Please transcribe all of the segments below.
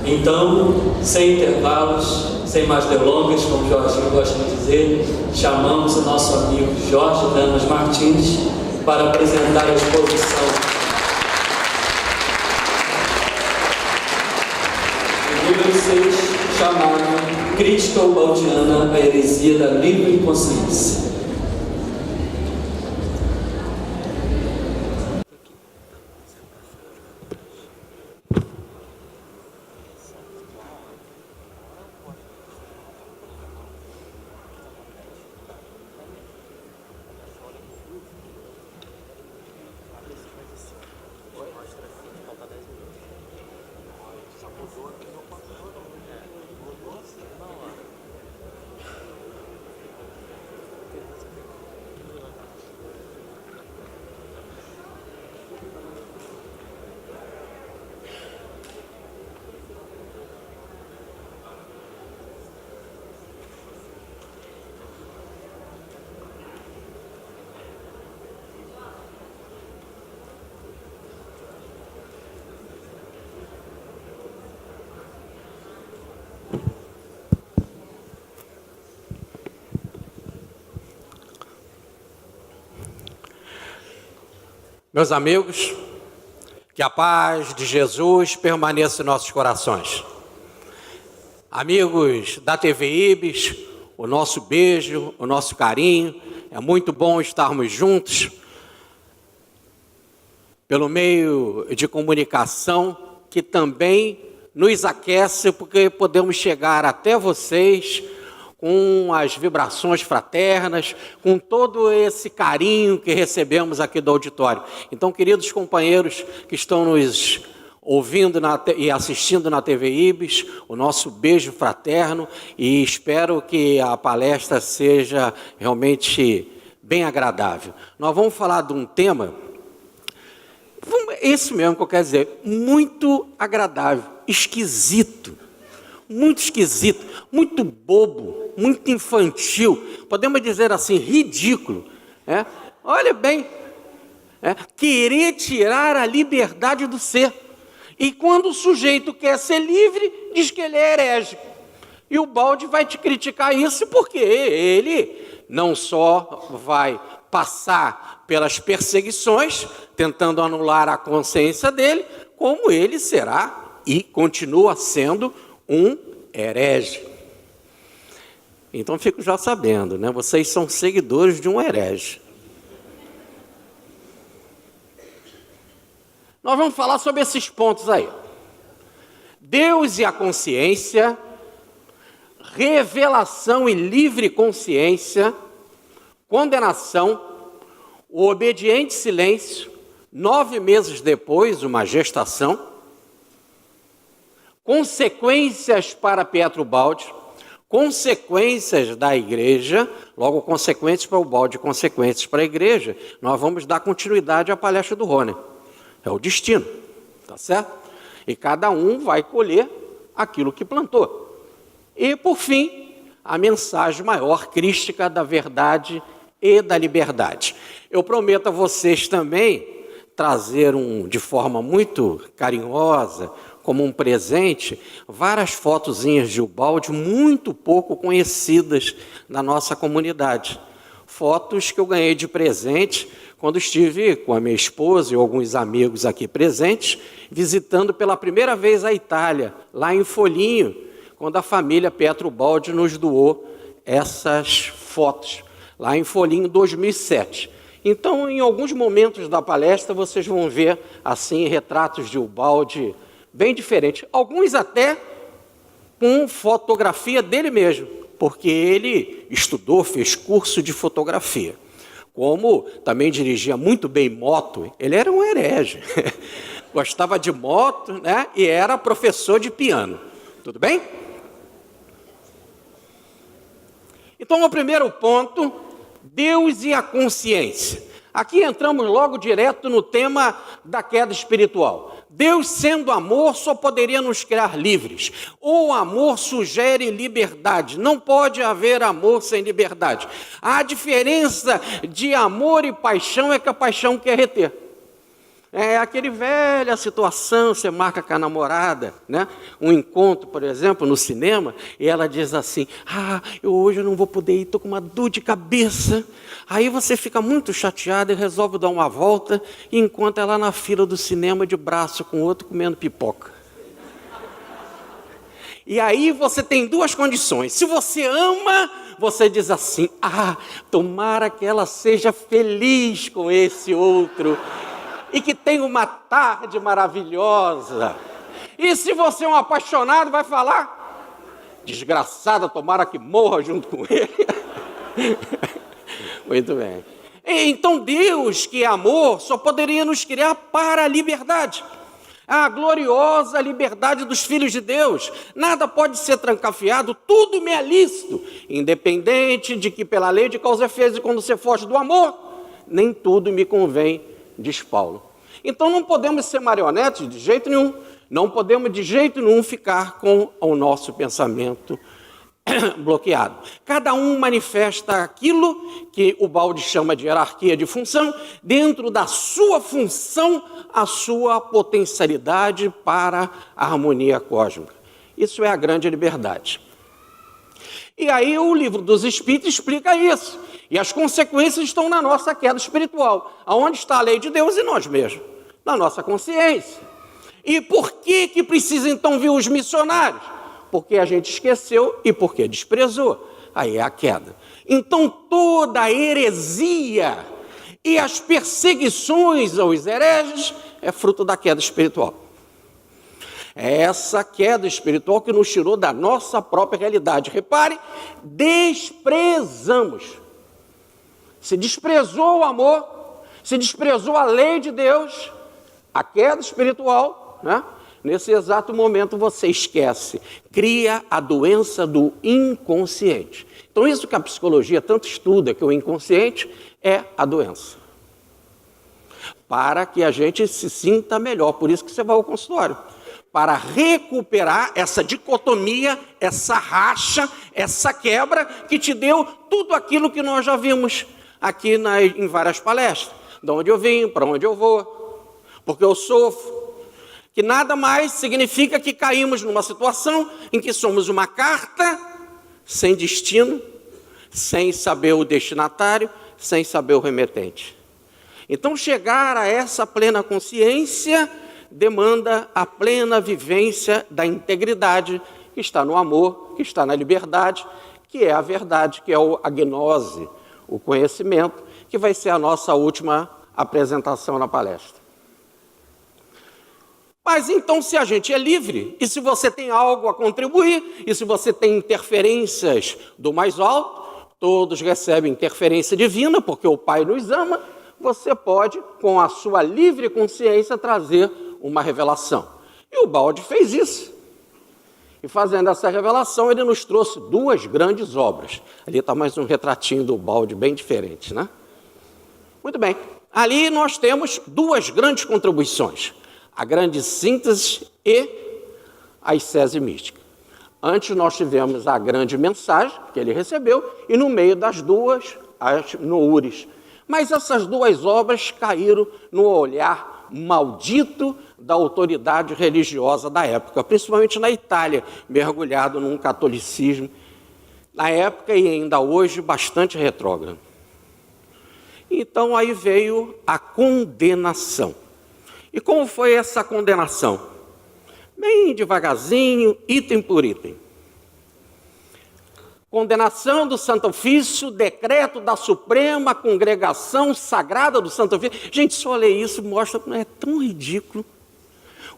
Então, sem intervalos, sem mais delongas, como o Jorginho gosta de dizer, chamamos o nosso amigo Jorge Damas Martins para apresentar a exposição. Número 6, chamado Crítica Ubaldiana à Heresia da Livre Consciência. Meus amigos, que a paz de Jesus permaneça em nossos corações. Amigos da TV Ibis, o nosso beijo, o nosso carinho. É muito bom estarmos juntos pelo meio de comunicação que também nos aquece, porque podemos chegar até vocês com as vibrações fraternas, com todo esse carinho que recebemos aqui do auditório. Então, queridos companheiros que estão nos ouvindo e assistindo na TV Ibis, o nosso beijo fraterno, e espero que a palestra seja realmente bem agradável. Nós vamos falar de um tema, esse mesmo que eu quero dizer, muito agradável, esquisito, muito bobo, muito infantil, podemos dizer assim, ridículo. Olha bem, querer tirar a liberdade do ser. E quando o sujeito quer ser livre, diz que ele é herege. E o Baldi vai te criticar isso porque ele não só vai passar pelas perseguições, tentando anular a consciência dele, como ele será e continua sendo um herege. Então fico já sabendo, né? Vocês são seguidores de um herege. Nós vamos falar sobre esses pontos aí. Deus e a consciência, revelação e livre consciência, condenação, o obediente silêncio, 9 meses depois, uma gestação, consequências para Pietro Baldi, consequências da igreja, logo consequências para o Baldi, consequências para a igreja. Nós vamos dar continuidade à palestra do Rony. É o destino, tá certo? E cada um vai colher aquilo que plantou. E, por fim, a mensagem maior, crística da verdade e da liberdade. Eu prometo a vocês também trazer de forma muito carinhosa, como um presente, várias fotozinhas de Ubaldi muito pouco conhecidas na nossa comunidade. Fotos que eu ganhei de presente quando estive com a minha esposa e alguns amigos aqui presentes, visitando pela primeira vez a Itália, lá em Foligno, quando a família Pietro Baldi nos doou essas fotos, lá em Foligno, 2007. Então, em alguns momentos da palestra, vocês vão ver, assim, retratos de Ubaldi bem diferentes. Alguns até com fotografia dele mesmo, porque ele estudou, fez curso de fotografia. Como também dirigia muito bem moto, ele era um herege. Gostava de moto, né? E era professor de piano. Tudo bem? Então, o primeiro ponto, Deus e a consciência. Aqui entramos logo direto no tema da queda espiritual. Deus, sendo amor, só poderia nos criar livres. O amor sugere liberdade. Não pode haver amor sem liberdade. A diferença de amor e paixão é que a paixão quer reter. É aquele velha situação, você marca com a namorada, né? Um encontro, por exemplo, no cinema, e ela diz assim, hoje eu não vou poder ir, estou com uma dor de cabeça. Aí você fica muito chateado e resolve dar uma volta e encontra ela na fila do cinema de braço com o outro comendo pipoca. E aí você tem duas condições. Se você ama, você diz assim, tomara que ela seja feliz com esse outro e que tenha uma tarde maravilhosa. E se você é um apaixonado, vai falar, desgraçada, tomara que morra junto com ele. Muito bem. Então Deus, que é amor, só poderia nos criar para a liberdade. A gloriosa liberdade dos filhos de Deus. Nada pode ser trancafiado, tudo me é lícito, independente de que pela lei de causa e efeito, quando você foge do amor, nem tudo me convém, diz Paulo. Então não podemos ser marionetes de jeito nenhum, não podemos de jeito nenhum ficar com o nosso pensamento bloqueado. Cada um manifesta aquilo que o Balde chama de hierarquia de função, dentro da sua função, a sua potencialidade para a harmonia cósmica. Isso é a grande liberdade. E aí o livro dos Espíritos explica isso. E as consequências estão na nossa queda espiritual. Aonde está a lei de Deus e nós mesmos? Na nossa consciência. E por que precisa então vir os missionários? Porque a gente esqueceu e porque desprezou. Aí é a queda. Então toda a heresia e as perseguições aos hereges é fruto da queda espiritual. É essa queda espiritual que nos tirou da nossa própria realidade. Repare, desprezamos. Se desprezou o amor, se desprezou a lei de Deus, a queda espiritual, né? Nesse exato momento você esquece, cria a doença do inconsciente. Então isso que a psicologia tanto estuda, que o inconsciente é a doença. Para que a gente se sinta melhor, por isso que você vai ao consultório. Para recuperar essa dicotomia, essa racha, essa quebra que te deu tudo aquilo que nós já vimos aqui em várias palestras. De onde eu vim, para onde eu vou, porque eu sofro. Que nada mais significa que caímos numa situação em que somos uma carta sem destino, sem saber o destinatário, sem saber o remetente. Então chegar a essa plena consciência demanda a plena vivência da integridade que está no amor, que está na liberdade, que é a verdade, que é a gnose, o conhecimento, que vai ser a nossa última apresentação na palestra. Mas então, se a gente é livre, e se você tem algo a contribuir, e se você tem interferências do mais alto, todos recebem interferência divina, porque o Pai nos ama, você pode, com a sua livre consciência, trazer uma revelação. E o Balde fez isso. E fazendo essa revelação, ele nos trouxe duas grandes obras. Ali está mais um retratinho do Balde, bem diferente, né? Muito bem. Ali nós temos duas grandes contribuições. A grande síntese e a ascese mística. Antes nós tivemos a grande mensagem que ele recebeu e no meio das duas, as noures. Mas essas duas obras caíram no olhar maldito da autoridade religiosa da época, principalmente na Itália, mergulhado num catolicismo, na época e ainda hoje bastante retrógrado. Então aí veio a condenação. E como foi essa condenação? Bem devagarzinho, item por item. Condenação do Santo Ofício, decreto da Suprema Congregação Sagrada do Santo Ofício. Gente, só ler isso mostra que não é tão ridículo.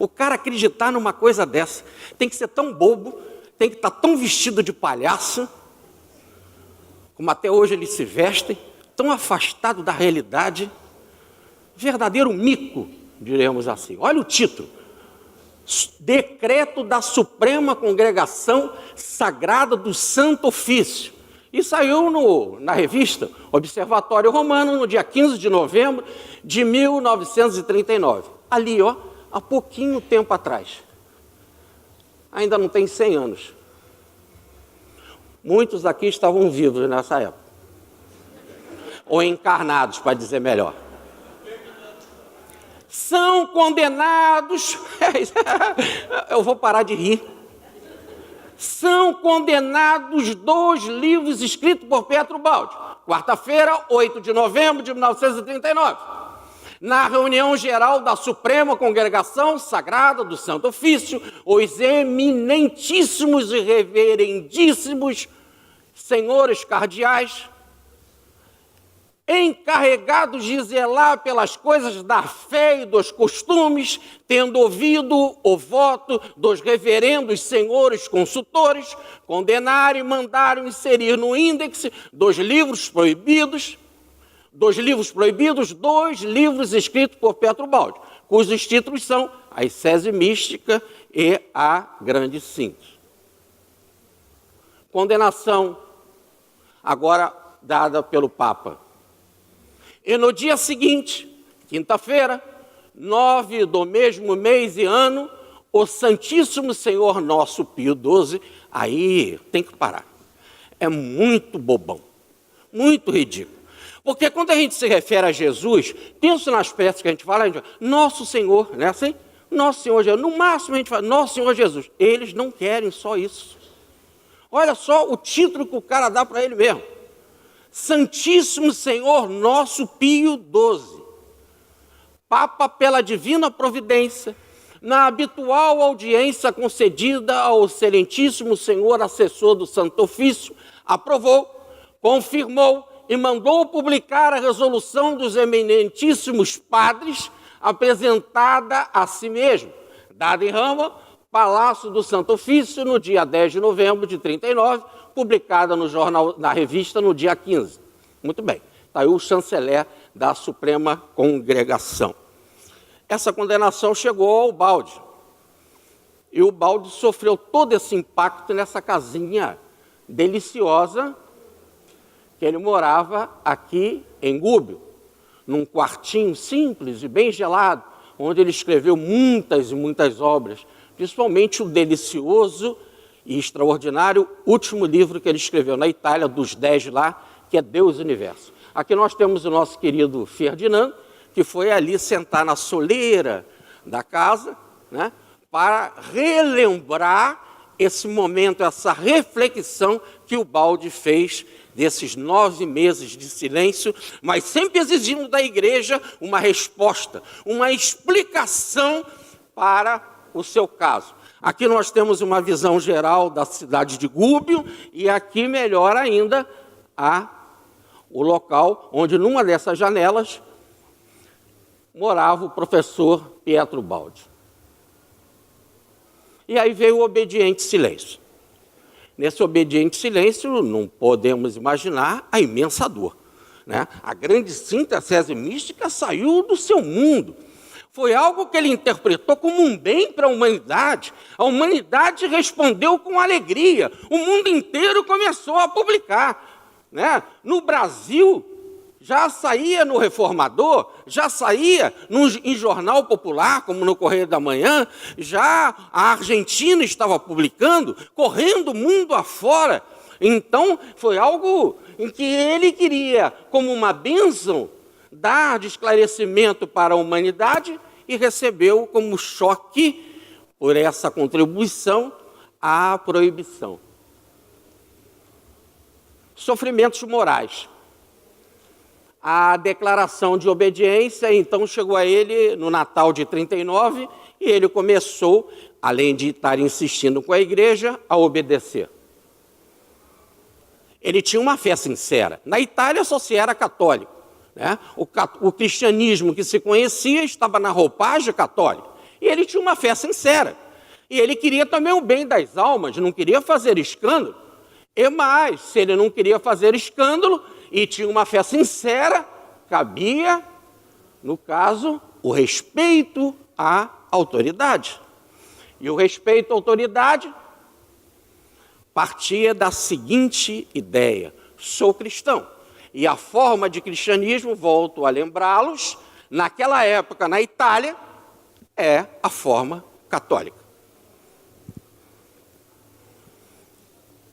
O cara acreditar numa coisa dessa tem que ser tão bobo, tem que estar tão vestido de palhaço, como até hoje eles se vestem, tão afastado da realidade, verdadeiro mico, diremos assim. Olha o título. Decreto da Suprema Congregação Sagrada do Santo Ofício. E saiu na revista Observatório Romano no dia 15 de novembro de 1939. Ali, há pouquinho tempo atrás. Ainda não tem 100 anos. Muitos aqui estavam vivos nessa época. Ou encarnados, para dizer melhor. são condenados, eu vou parar de rir, são condenados 2 livros escritos por Pietro Baldi, quarta-feira, 8 de novembro de 1939, na reunião geral da Suprema Congregação Sagrada do Santo Ofício, os eminentíssimos e reverendíssimos senhores cardeais, encarregados de zelar pelas coisas da fé e dos costumes, tendo ouvido o voto dos reverendos senhores consultores, condenaram e mandaram inserir no índex 2 livros proibidos, 2 livros escritos por Pietro Baldi, cujos títulos são A Ascese Mística e A Grande Síntese. Condenação agora dada pelo Papa. E no dia seguinte, quinta-feira, 9 do mesmo mês e ano, o Santíssimo Senhor Nosso Pio XII, aí tem que parar. É muito bobão, muito ridículo. Porque quando a gente se refere a Jesus, pensa nas peças que a gente fala, Nosso Senhor, não é assim? Nosso Senhor Jesus. No máximo a gente fala, Nosso Senhor Jesus. Eles não querem só isso. Olha só o título que o cara dá para ele mesmo. Santíssimo Senhor Nosso Pio XII, Papa pela divina providência, na habitual audiência concedida ao excelentíssimo Senhor Assessor do Santo Ofício, aprovou, confirmou e mandou publicar a resolução dos eminentíssimos padres, apresentada a si mesmo, dada em Roma, Palácio do Santo Ofício, no dia 10 de novembro de 39, publicada no jornal, na revista, no dia 15. Muito bem, está aí o chanceler da Suprema Congregação. Essa condenação chegou ao Baldi. E o Baldi sofreu todo esse impacto nessa casinha deliciosa que ele morava aqui em Gubbio, num quartinho simples e bem gelado, onde ele escreveu muitas e muitas obras, principalmente o delicioso e extraordinário último livro que ele escreveu na Itália, dos 10 lá, que é Deus e Universo. Aqui nós temos o nosso querido Ferdinando, que foi ali sentar na soleira da casa, né, para relembrar esse momento, essa reflexão que o Baldi fez desses 9 meses de silêncio, mas sempre exigindo da igreja uma resposta, uma explicação para o seu caso. Aqui nós temos uma visão geral da cidade de Gubbio e aqui, melhor ainda, o local onde, numa dessas janelas, morava o professor Pietro Baldi. E aí veio o obediente silêncio. Nesse obediente silêncio, não podemos imaginar a imensa dor, né? A grande síntese mística saiu do seu mundo. Foi algo que ele interpretou como um bem para a humanidade. A humanidade respondeu com alegria. O mundo inteiro começou a publicar, né? No Brasil, já saía no Reformador, já saía em jornal popular, como no Correio da Manhã, já a Argentina estava publicando, correndo o mundo afora. Então, foi algo em que ele queria, como uma bênção, dar de esclarecimento para a humanidade e recebeu como choque, por essa contribuição, a proibição. Sofrimentos morais. A declaração de obediência, então, chegou a ele no Natal de 39 e ele começou, além de estar insistindo com a igreja, a obedecer. Ele tinha uma fé sincera. Na Itália só se era católico, né? O cristianismo que se conhecia estava na roupagem católica. E ele tinha uma fé sincera. E ele queria também o bem das almas, não queria fazer escândalo. E mais, se ele não queria fazer escândalo e tinha uma fé sincera, cabia, no caso, o respeito à autoridade. E o respeito à autoridade partia da seguinte ideia: sou cristão. E a forma de cristianismo, volto a lembrá-los, naquela época na Itália, é a forma católica.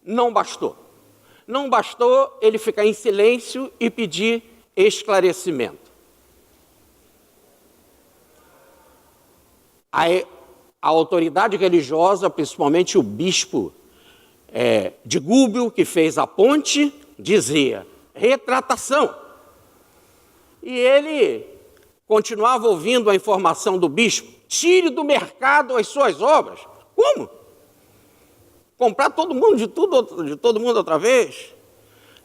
Não bastou. Não bastou ele ficar em silêncio e pedir esclarecimento. a autoridade religiosa, principalmente o bispo de Gubbio, que fez a ponte, dizia: retratação. E ele continuava ouvindo a informação do bispo: tire do mercado as suas obras. Como? Comprar todo mundo de todo mundo outra vez?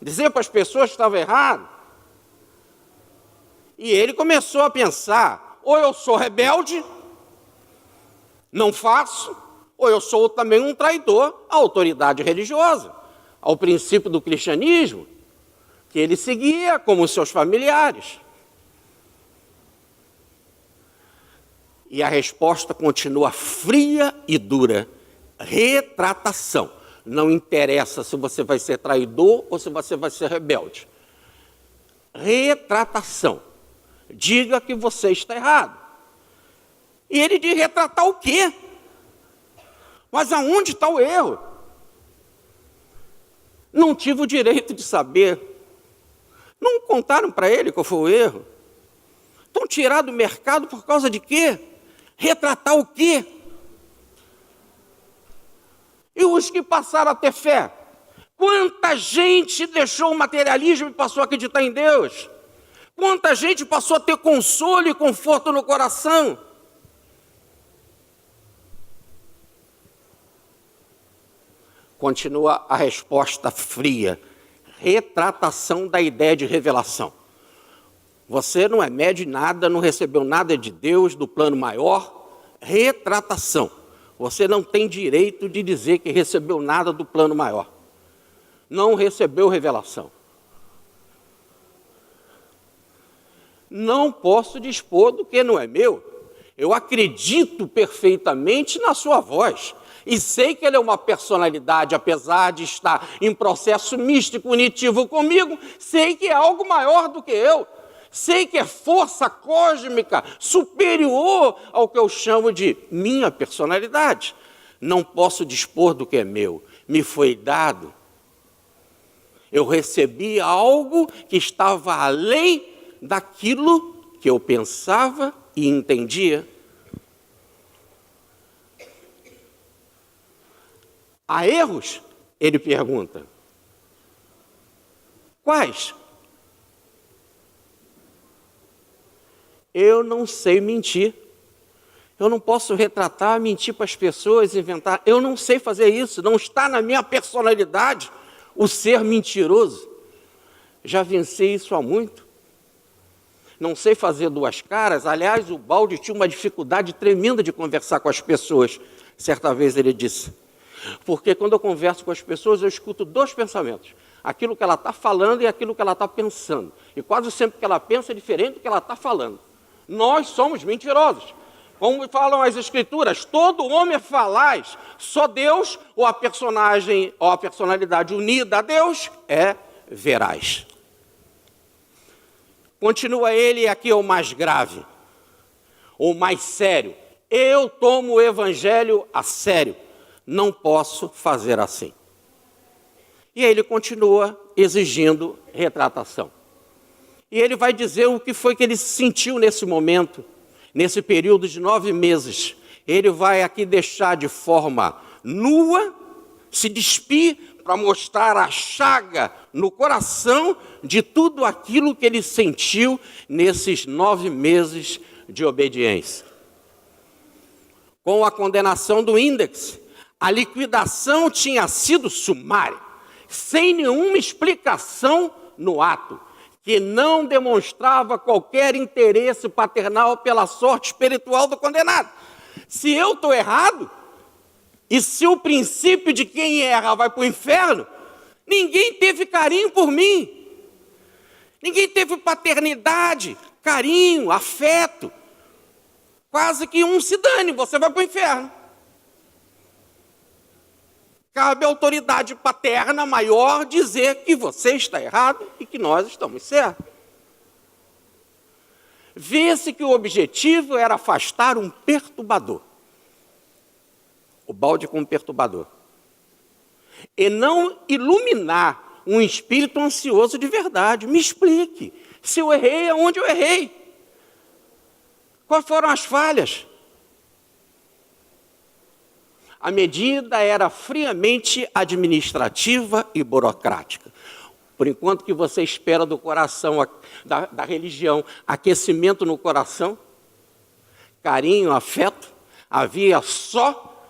Dizer para as pessoas que estava errado? E ele começou a pensar: ou eu sou rebelde, não faço, ou eu sou também um traidor à autoridade religiosa, ao princípio do cristianismo, que ele seguia como seus familiares. E a resposta continua fria e dura: retratação. Não interessa se você vai ser traidor ou se você vai ser rebelde. Retratação. Diga que você está errado. E ele diz: retratar o quê? Mas aonde está o erro? Não tive o direito de saber. Não contaram para ele qual foi o erro. Estão tirados do mercado por causa de quê? Retratar o quê? E os que passaram a ter fé? Quanta gente deixou o materialismo e passou a acreditar em Deus? Quanta gente passou a ter consolo e conforto no coração? Continua a resposta fria: retratação da ideia de revelação. Você não é médio de nada, não recebeu nada de Deus, do plano maior. Retratação. Você não tem direito de dizer que recebeu nada do plano maior. Não recebeu revelação. Não posso dispor do que não é meu. Eu acredito perfeitamente na sua voz. E sei que ele é uma personalidade, apesar de estar em processo místico, unitivo comigo, sei que é algo maior do que eu. Sei que é força cósmica superior ao que eu chamo de minha personalidade. Não posso dispor do que é meu. Me foi dado. Eu recebi algo que estava além daquilo que eu pensava e entendia. Há erros? Ele pergunta. Quais? Eu não sei mentir. Eu não posso retratar, mentir para as pessoas, inventar. Eu não sei fazer isso. Não está na minha personalidade o ser mentiroso. Já venci isso há muito. Não sei fazer duas caras. Aliás, o Balde tinha uma dificuldade tremenda de conversar com as pessoas. Certa vez ele disse: porque quando eu converso com as pessoas, eu escuto dois pensamentos: aquilo que ela está falando e aquilo que ela está pensando. E quase sempre que ela pensa é diferente do que ela está falando. Nós somos mentirosos. Como falam as Escrituras, todo homem é falaz, só Deus ou a personalidade unida a Deus é veraz. Continua ele, aqui é o mais grave, o mais sério. Eu tomo o Evangelho a sério. Não posso fazer assim. E aí ele continua exigindo retratação. E ele vai dizer o que foi que ele sentiu nesse momento, nesse período de 9 meses. Ele vai aqui deixar de forma nua, se despir para mostrar a chaga no coração de tudo aquilo que ele sentiu nesses 9 meses de obediência. Com a condenação do índex, a liquidação tinha sido sumária, sem nenhuma explicação no ato, que não demonstrava qualquer interesse paternal pela sorte espiritual do condenado. Se eu estou errado, e se o princípio de quem erra vai para o inferno, ninguém teve carinho por mim. Ninguém teve paternidade, carinho, afeto. Quase que um se dane, você vai para o inferno. Cabe à autoridade paterna maior dizer que você está errado e que nós estamos certos. Vê-se que o objetivo era afastar um perturbador. O balde como perturbador. E não iluminar um espírito ansioso de verdade. Me explique. Se eu errei, aonde eu errei? Quais foram as falhas? A medida era friamente administrativa e burocrática. Por enquanto que você espera do coração, da religião, aquecimento no coração, carinho, afeto, havia só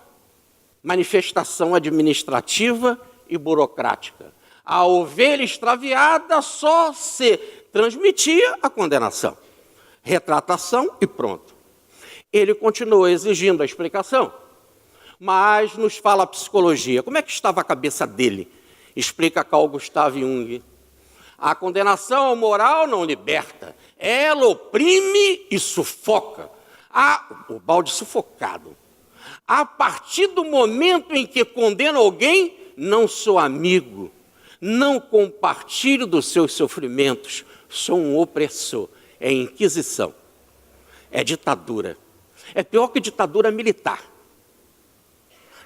manifestação administrativa e burocrática. A ovelha extraviada só se transmitia a condenação, retratação e pronto. Ele continuou exigindo a explicação, mas nos fala a psicologia. Como é que estava a cabeça dele? Explica Carl Gustav Jung. A condenação moral não liberta, ela oprime e sufoca. O balde sufocado. A partir do momento em que condeno alguém, não sou amigo, não compartilho dos seus sofrimentos, sou um opressor. É inquisição, é ditadura. É pior que ditadura militar,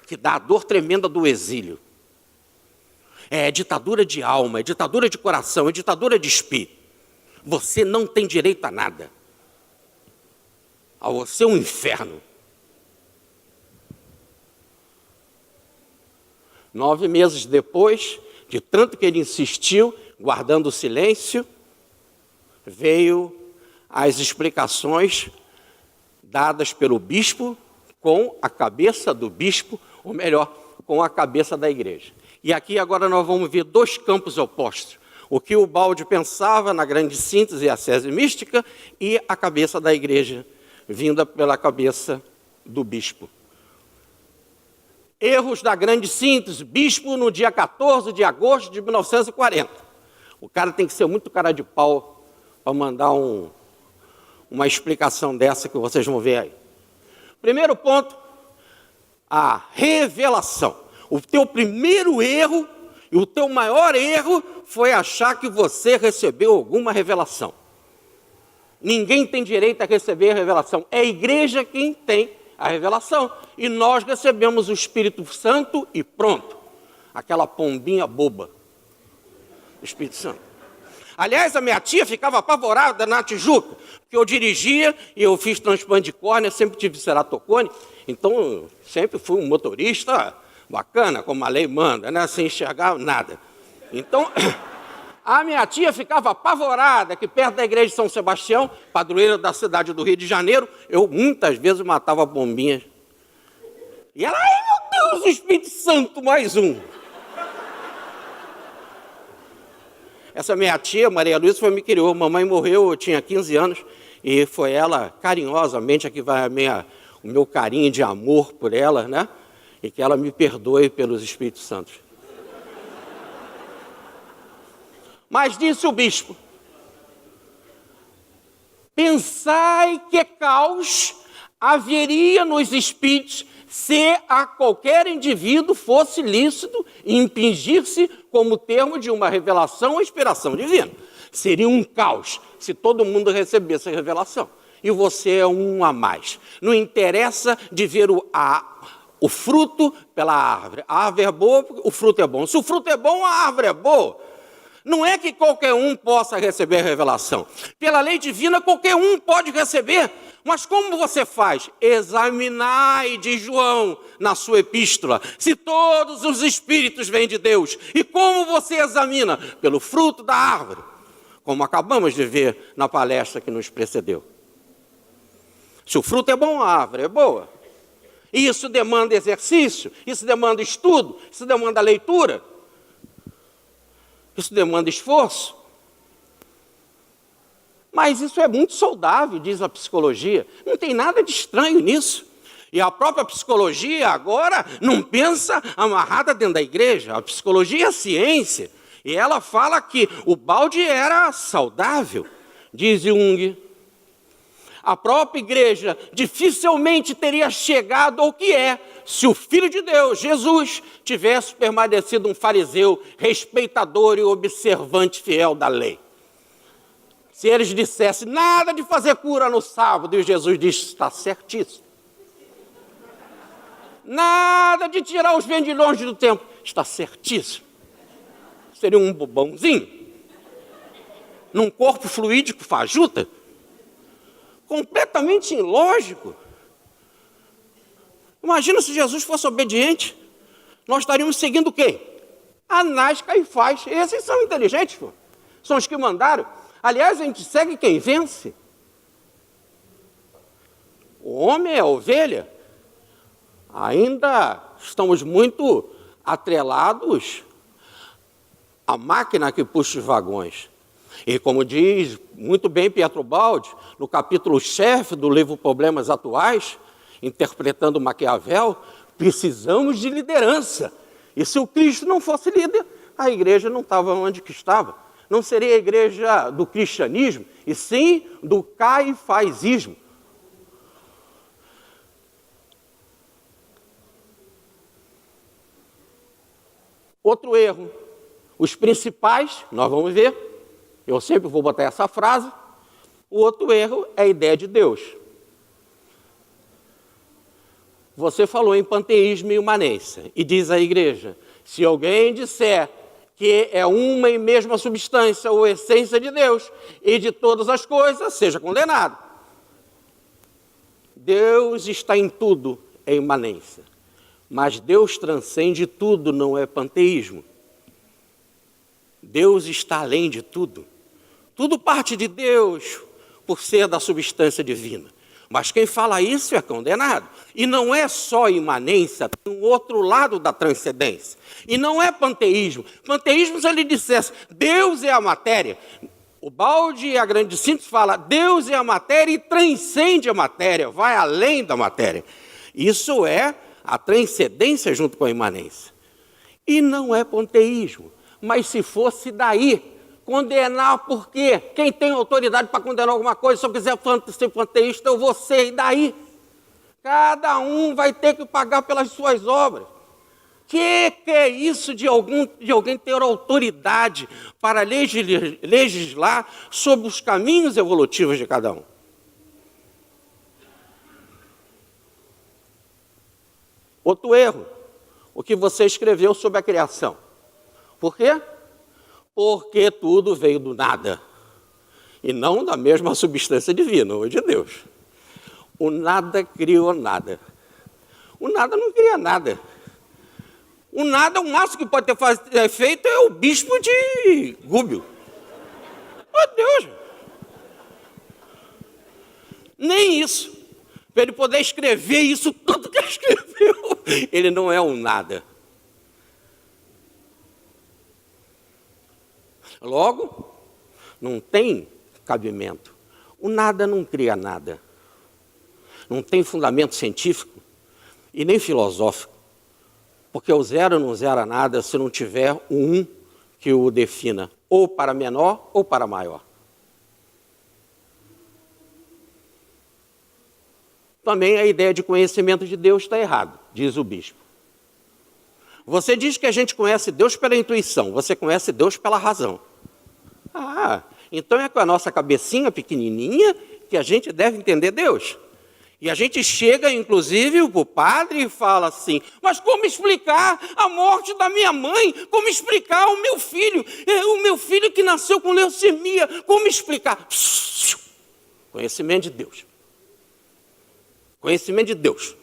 que dá a dor tremenda do exílio. É ditadura de alma, é ditadura de coração, é ditadura de espírito. Você não tem direito a nada. A você é um inferno. 9 meses depois, de tanto que ele insistiu, guardando o silêncio, veio as explicações dadas pelo bispo com a cabeça do bispo, ou melhor, com a cabeça da igreja. E aqui agora nós vamos ver 2 campos opostos. O que o balde pensava na grande síntese e a sese mística e a cabeça da igreja, vinda pela cabeça do bispo. Erros da grande síntese, bispo no dia 14 de agosto de 1940. O cara tem que ser muito cara de pau para mandar uma explicação dessa que vocês vão ver aí. Primeiro ponto, a revelação. O teu primeiro erro e o teu maior erro foi achar que você recebeu alguma revelação. Ninguém tem direito a receber a revelação. É a igreja quem tem a revelação. E nós recebemos o Espírito Santo e pronto. Aquela pombinha boba do Espírito Santo. Aliás, a minha tia ficava apavorada na Tijuca, porque eu dirigia e eu fiz transplante de córnea, sempre tive ceratocone, então sempre fui um motorista bacana, como a lei manda, né? Sem enxergar nada. Então, a minha tia ficava apavorada que perto da igreja de São Sebastião, padroeira da cidade do Rio de Janeiro, eu muitas vezes matava bombinhas. E ela, ai meu Deus, o Espírito Santo, mais um. Essa minha tia, Maria Luísa, foi me criou. Mamãe morreu, eu tinha 15 anos, e foi ela, carinhosamente, aqui vai o meu carinho de amor por ela, né? E que ela me perdoe pelos Espíritos Santos. Mas disse o bispo, pensai que caos haveria nos espíritos se a qualquer indivíduo fosse lícito impingir-se como termo de uma revelação ou inspiração divina. Seria um caos se todo mundo recebesse a revelação. E você é um a mais. Não interessa de ver o fruto pela árvore. A árvore é boa, o fruto é bom. Se o fruto é bom, a árvore é boa. Não é que qualquer um possa receber a revelação. Pela lei divina, qualquer um pode receber. Mas como você faz? Examinai, diz João na sua epístola, se todos os espíritos vêm de Deus. E como você examina? Pelo fruto da árvore, como acabamos de ver na palestra que nos precedeu. Se o fruto é bom, a árvore é boa. E isso demanda exercício, isso demanda estudo, isso demanda leitura, isso demanda esforço. Mas isso é muito saudável, diz a psicologia. Não tem nada de estranho nisso. E a própria psicologia agora não pensa amarrada dentro da igreja. A psicologia é ciência. E ela fala que o balde era saudável, diz Jung. A própria igreja dificilmente teria chegado ao que é se o Filho de Deus, Jesus, tivesse permanecido um fariseu respeitador e observante fiel da lei. Se eles dissessem nada de fazer cura no sábado, e Jesus disse, está certíssimo. Nada de tirar os vendilhões do templo, está certíssimo. Seria um bobãozinho. Num corpo fluídico fajuta. Completamente ilógico. Imagina se Jesus fosse obediente. Nós estaríamos seguindo quem? Anás, Caifás. Esses são inteligentes, pô. São os que mandaram. Aliás, a gente segue quem vence. O homem é a ovelha. Ainda estamos muito atrelados à máquina que puxa os vagões. E como diz muito bem Pietro Baldi, no capítulo chefe do livro Problemas Atuais, interpretando Maquiavel, precisamos de liderança. E se o Cristo não fosse líder, a igreja não estava onde que estava. Não seria a igreja do cristianismo, e sim do caifasismo. Outro erro. Os principais, nós vamos ver, eu sempre vou botar essa frase, o outro erro é a ideia de Deus. Você falou em panteísmo e imanência, e diz a igreja, se alguém disser que é uma e mesma substância ou essência de Deus e de todas as coisas, seja condenado. Deus está em tudo, é imanência. Mas Deus transcende tudo, não é panteísmo. Deus está além de tudo. Tudo parte de Deus por ser da substância divina. Mas quem fala isso é condenado. E não é só imanência, tem um outro lado da transcendência. E não é panteísmo. Panteísmo, se ele dissesse, Deus é a matéria. O Baldi e a Grande Síntese fala, Deus é a matéria e transcende a matéria, vai além da matéria. Isso é a transcendência junto com a imanência. E não é panteísmo. Mas se fosse daí, condenar por quê? Quem tem autoridade para condenar alguma coisa, se eu quiser ser panteísta, eu vou ser, e daí? Cada um vai ter que pagar pelas suas obras. Que é isso de alguém ter autoridade para legislar sobre os caminhos evolutivos de cada um? Outro erro, o que você escreveu sobre a criação. Por quê? Porque tudo veio do nada, e não da mesma substância divina, ou de Deus. O nada criou nada. O nada não cria nada. O nada, o máximo que pode ter feito é o bispo de Gúbio. Meu Deus! Nem isso. Para ele poder escrever isso tudo que ele escreveu, ele não é um nada. Logo, não tem cabimento. O nada não cria nada. Não tem fundamento científico e nem filosófico. Porque o zero não zera nada se não tiver um que o defina, ou para menor ou para maior. Também a ideia de conhecimento de Deus está errado, diz o bispo. Você diz que a gente conhece Deus pela intuição, você conhece Deus pela razão. Então é com a nossa cabecinha pequenininha que a gente deve entender Deus. E a gente chega, inclusive, para o padre e fala assim, mas como explicar a morte da minha mãe? Como explicar o meu filho que nasceu com leucemia? Como explicar? Conhecimento de Deus. Conhecimento de Deus.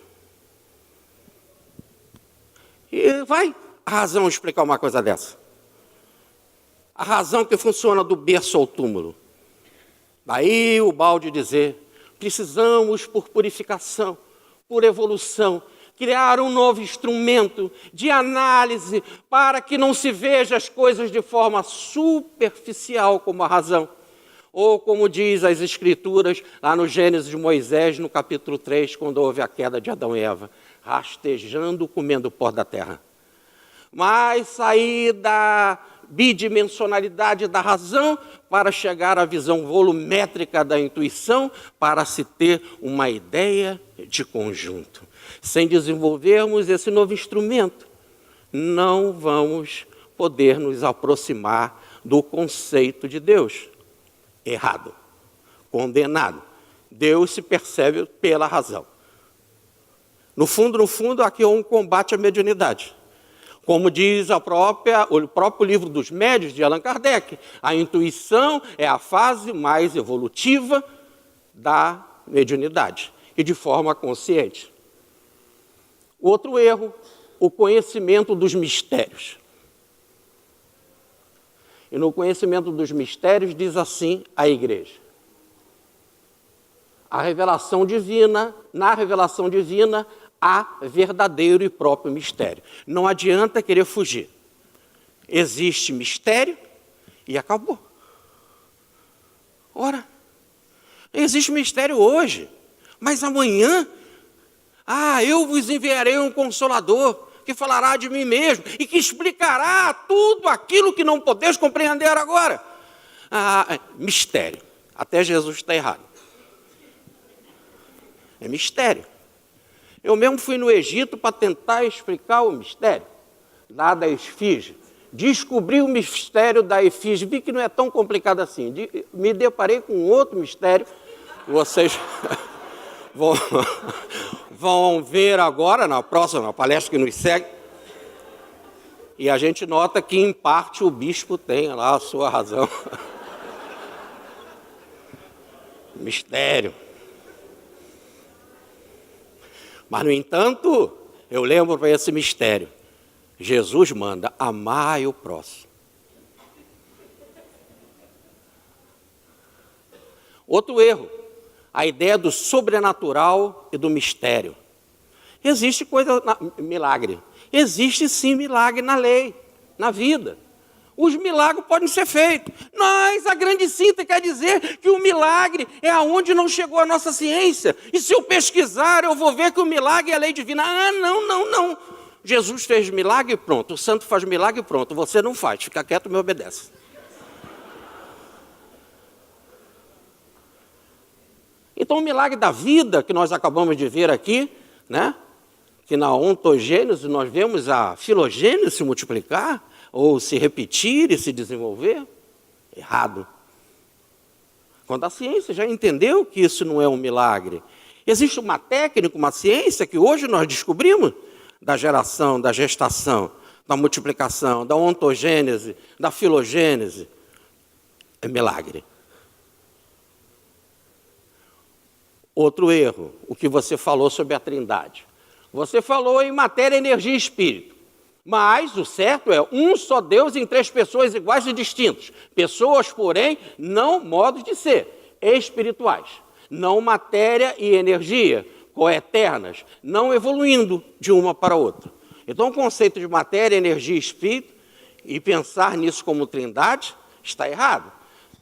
E vai a razão explicar uma coisa dessa. A razão que funciona do berço ao túmulo. Daí o Baldi dizer, precisamos, por purificação, por evolução, criar um novo instrumento de análise para que não se veja as coisas de forma superficial como a razão. Ou como diz as Escrituras, lá no Gênesis de Moisés, no capítulo 3, quando houve a queda de Adão e Eva, rastejando, comendo o pó da terra. Mas sair da bidimensionalidade da razão para chegar à visão volumétrica da intuição, para se ter uma ideia de conjunto. Sem desenvolvermos esse novo instrumento, não vamos poder nos aproximar do conceito de Deus. Errado, condenado. Deus se percebe pela razão. No fundo, aqui é um combate à mediunidade. Como diz o próprio livro dos médiuns de Allan Kardec, a intuição é a fase mais evolutiva da mediunidade, e de forma consciente. Outro erro, o conhecimento dos mistérios. E no conhecimento dos mistérios diz assim a igreja: a revelação divina, na revelação divina há verdadeiro e próprio mistério. Não adianta querer fugir. Existe mistério e acabou. Ora, existe mistério hoje, mas amanhã, eu vos enviarei um Consolador, que falará de mim mesmo e que explicará tudo aquilo que não podeis compreender agora. Mistério. Até Jesus está errado. É mistério. Eu mesmo fui no Egito para tentar explicar o mistério lá da esfinge. Descobri o mistério da esfinge, vi que não é tão complicado assim. Me deparei com outro mistério. Vocês vão ver agora, na próxima palestra que nos segue. E a gente nota que, em parte, o bispo tem lá a sua razão. Mistério. Mas, no entanto, eu lembro para esse mistério. Jesus manda: amai o próximo. Outro erro, a ideia do sobrenatural e do mistério. Existe milagre. Existe sim milagre na lei, na vida. Os milagres podem ser feitos. Mas a grande síntese quer dizer que o milagre é aonde não chegou a nossa ciência. E se eu pesquisar, eu vou ver que o milagre é a lei divina. Não. Jesus fez milagre e pronto. O santo faz milagre e pronto. Você não faz. Fica quieto e me obedece. Então o milagre da vida que nós acabamos de ver aqui, né? Que na ontogênese nós vemos a filogênese se multiplicar, ou se repetir e se desenvolver. Errado. Quando a ciência já entendeu que isso não é um milagre. Existe uma técnica, uma ciência que hoje nós descobrimos, da geração, da gestação, da multiplicação, da ontogênese, da filogênese. É milagre. Outro erro, o que você falou sobre a Trindade. Você falou em matéria, energia e espírito. Mas o certo é um só Deus em três pessoas iguais e distintas. Pessoas, porém, não modos de ser, espirituais. Não matéria e energia, coeternas, não evoluindo de uma para outra. Então o conceito de matéria, energia e espírito, e pensar nisso como trindade, está errado.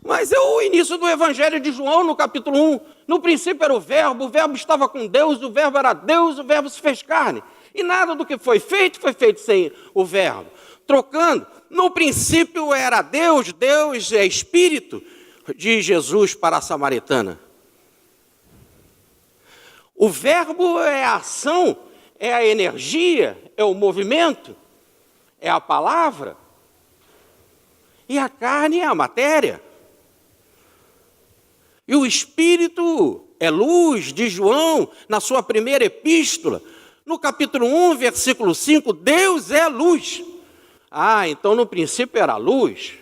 Mas é o início do Evangelho de João, no capítulo 1. No princípio era o Verbo estava com Deus, o Verbo era Deus, o Verbo se fez carne. E nada do que foi feito sem o Verbo. Trocando, no princípio era Deus, Deus é Espírito, diz Jesus para a samaritana. O Verbo é a ação, é a energia, é o movimento, é a palavra. E a carne é a matéria. E o Espírito é luz, diz João, na sua primeira epístola. No capítulo 1, versículo 5, Deus é luz. Então no princípio era luz.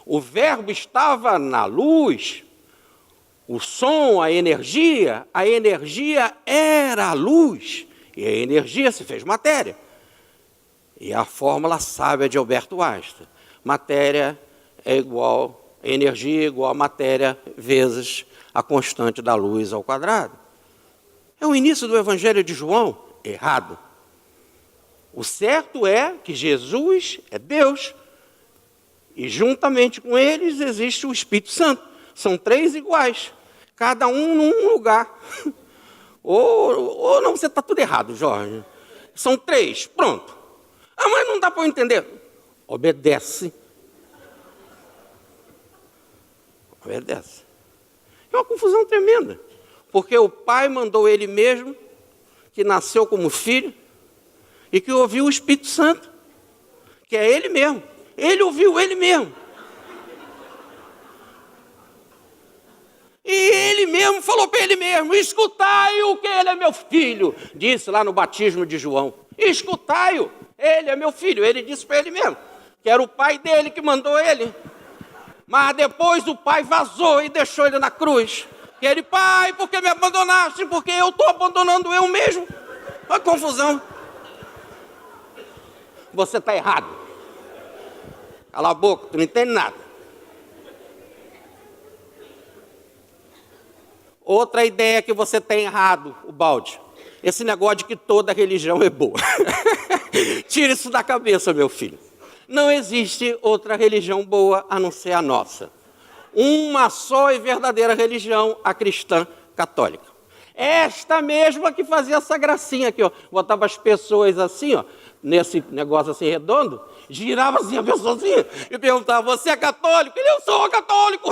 O Verbo estava na luz. O som, a energia era a luz. E a energia se fez matéria. E a fórmula sábia de Alberto Einstein. Matéria é igual, energia é igual a matéria vezes a constante da luz ao quadrado. É o início do Evangelho de João. Errado. O certo é que Jesus é Deus e juntamente com eles existe o Espírito Santo. São três iguais, cada um num lugar. Ou não, você está tudo errado, Jorge. São três, pronto. Mas não dá para eu entender. Obedece. Obedece. É uma confusão tremenda, porque o Pai mandou ele mesmo, que nasceu como filho, e que ouviu o Espírito Santo, que é ele mesmo. Ele ouviu ele mesmo. E ele mesmo falou para ele mesmo: escutai-o, que ele é meu filho. Disse lá no batismo de João: escutai-o, ele é meu filho. Ele disse para ele mesmo, que era o pai dele que mandou ele. Mas depois o pai vazou e deixou ele na cruz. E ele: pai, por que me abandonaste? Porque eu estou abandonando eu mesmo. Uma confusão. você está errado. Cala a boca, tu não entende nada. Outra ideia que você tem errado, o balde. Esse negócio de que toda religião é boa. Tira isso da cabeça, meu filho. Não existe outra religião boa a não ser a nossa. Uma só e verdadeira religião, a cristã católica. Esta mesma que fazia essa gracinha aqui, ó. Botava as pessoas assim, ó, nesse negócio assim redondo, girava assim a pessoa assim, e perguntava, você é católico? Ele, eu sou católico.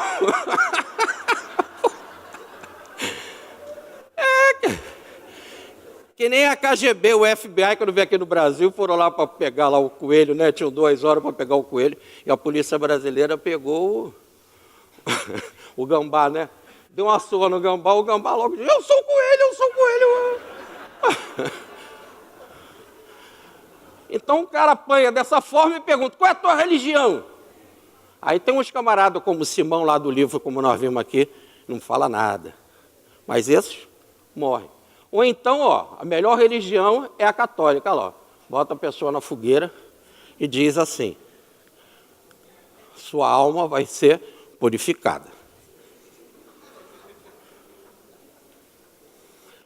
Que nem a KGB, o FBI, quando veio aqui no Brasil, foram lá para pegar lá o coelho, né? Tinham 2 horas para pegar o coelho, e a polícia brasileira pegou o gambá, né? Deu uma surra no gambá, o gambá logo disse, eu sou coelho, eu sou coelho. Então o cara apanha dessa forma e pergunta, qual é a tua religião? Aí tem uns camaradas como o Simão lá do livro, como nós vimos aqui, não fala nada. Mas esses morrem. Ou então, ó, a melhor religião é a católica, ó. Bota a pessoa na fogueira e diz assim, sua alma vai ser purificada.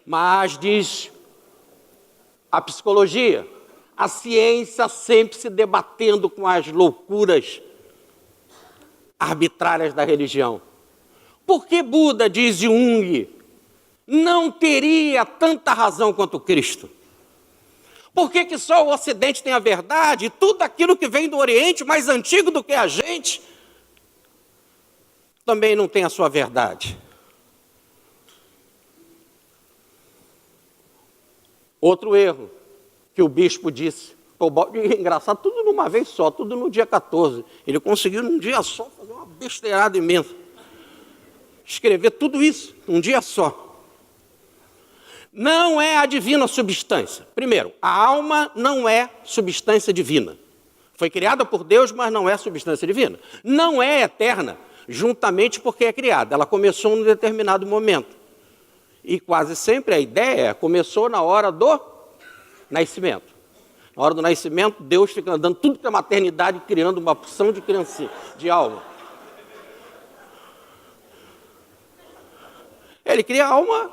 Mas, diz a psicologia, a ciência sempre se debatendo com as loucuras arbitrárias da religião. Por que Buda, diz Jung, não teria tanta razão quanto Cristo? Por que só o Ocidente tem a verdade e tudo aquilo que vem do Oriente, mais antigo do que a gente, também não tem a sua verdade? Outro erro que o bispo disse, engraçado, tudo numa vez só, tudo no dia 14. Ele conseguiu num dia só fazer uma besteirada imensa. Escrever tudo isso num dia só. Não é a divina substância. Primeiro, a alma não é substância divina. Foi criada por Deus, mas não é substância divina. Não é eterna, juntamente porque é criada. Ela começou num determinado momento. E quase sempre a ideia começou na hora do nascimento. Na hora do nascimento, Deus fica andando tudo pela maternidade, criando uma porção de criancinha, de alma. Ele cria a alma,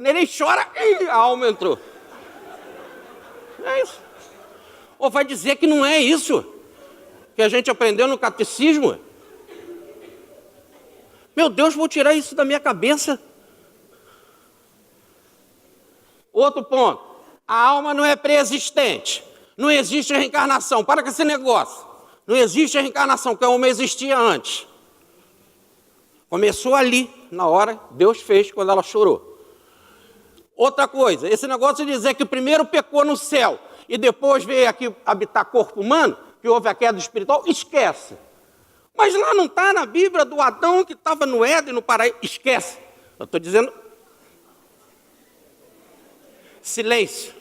ele chora e a alma entrou. É isso. Ou vai dizer que não é isso que a gente aprendeu no catecismo? Meu Deus, vou tirar isso da minha cabeça. Outro ponto. A alma não é pré-existente. Não existe reencarnação. Para com esse negócio. Não existe reencarnação, porque a alma existia antes. Começou ali, na hora, Deus fez quando ela chorou. Outra coisa, esse negócio de dizer que primeiro pecou no céu e depois veio aqui habitar corpo humano, que houve a queda espiritual, esquece. Mas lá não está na Bíblia do Adão que estava no Éden, no paraíso. Esquece. Eu estou dizendo... Silêncio.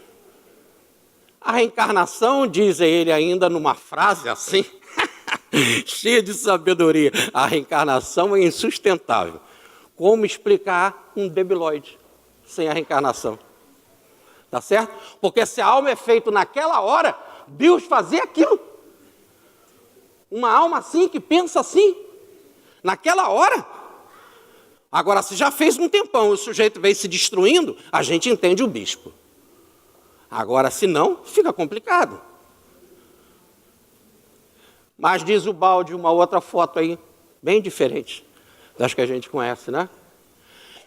A reencarnação, diz ele ainda numa frase assim... cheia de sabedoria. A reencarnação é insustentável. Como explicar um debilóide sem a reencarnação? Tá certo? Porque se a alma é feita naquela hora, Deus fazia aquilo. Uma alma assim, que pensa assim, naquela hora. Agora, se já fez um tempão, o sujeito veio se destruindo, a gente entende o bispo. Agora, se não, fica complicado. Mas diz o balde, uma outra foto aí, bem diferente das que a gente conhece, né?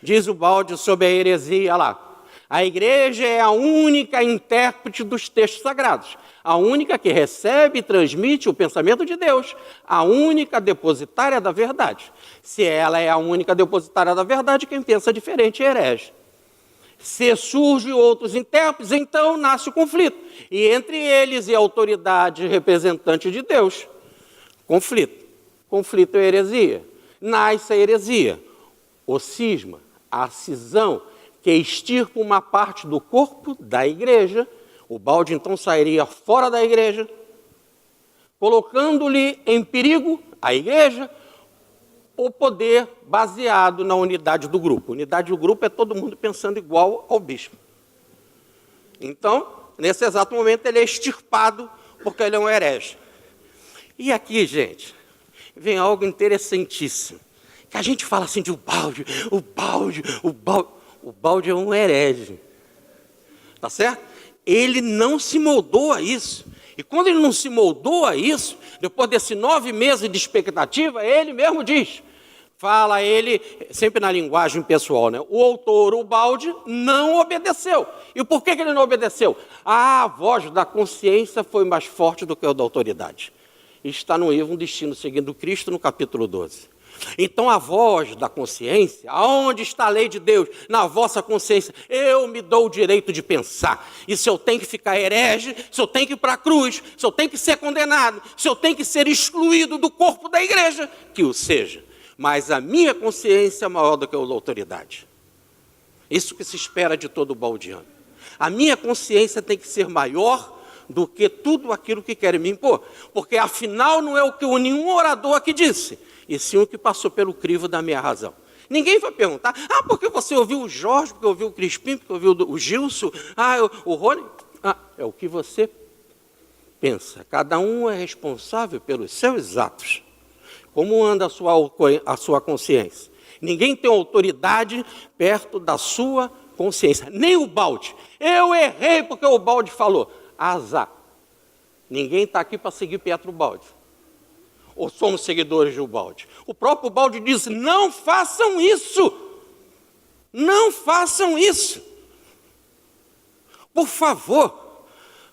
Diz o balde sobre a heresia, olha lá. A igreja é a única intérprete dos textos sagrados, a única que recebe e transmite o pensamento de Deus, a única depositária da verdade. Se ela é a única depositária da verdade, quem pensa diferente é herege. Se surgem outros intérpretes, então nasce o conflito. E entre eles e a autoridade representante de Deus, conflito. Conflito é heresia. Nasce a heresia, o cisma, a cisão, que extirpa uma parte do corpo da igreja. O balde então sairia fora da igreja, colocando-lhe em perigo a igreja, o poder baseado na unidade do grupo. Unidade do grupo é todo mundo pensando igual ao bispo. Então, nesse exato momento, ele é extirpado porque ele é um herege. E aqui, gente, vem algo interessantíssimo. Que a gente fala assim de o balde é um herege. Tá certo? Ele não se moldou a isso. E quando ele não se moldou a isso, depois desses 9 meses de expectativa, ele mesmo diz, fala ele, sempre na linguagem pessoal, né? O autor, o balde, não obedeceu. E por que ele não obedeceu? A voz da consciência foi mais forte do que a da autoridade. Está no livro Um Destino Seguindo Cristo, no capítulo 12. Então a voz da consciência, aonde está a lei de Deus? Na vossa consciência. Eu me dou o direito de pensar. E se eu tenho que ficar herege, se eu tenho que ir para a cruz, se eu tenho que ser condenado, se eu tenho que ser excluído do corpo da igreja, que o seja. Mas a minha consciência é maior do que a da autoridade. Isso que se espera de todo baldiano. A minha consciência tem que ser maior do que tudo aquilo que querem me impor. Porque afinal não é o que nenhum orador aqui disse, e sim o que passou pelo crivo da minha razão. Ninguém vai perguntar, porque você ouviu o Jorge, porque ouviu o Crispim, porque ouviu o Gilson, o Rony. É o que você pensa. Cada um é responsável pelos seus atos. Como anda a sua consciência? Ninguém tem autoridade perto da sua consciência. Nem o balde. Eu errei porque o balde falou. Azar. Ninguém está aqui para seguir Pietro Baldi. Ou somos seguidores do Baldi. O próprio Baldi diz, não façam isso. Não façam isso. Por favor.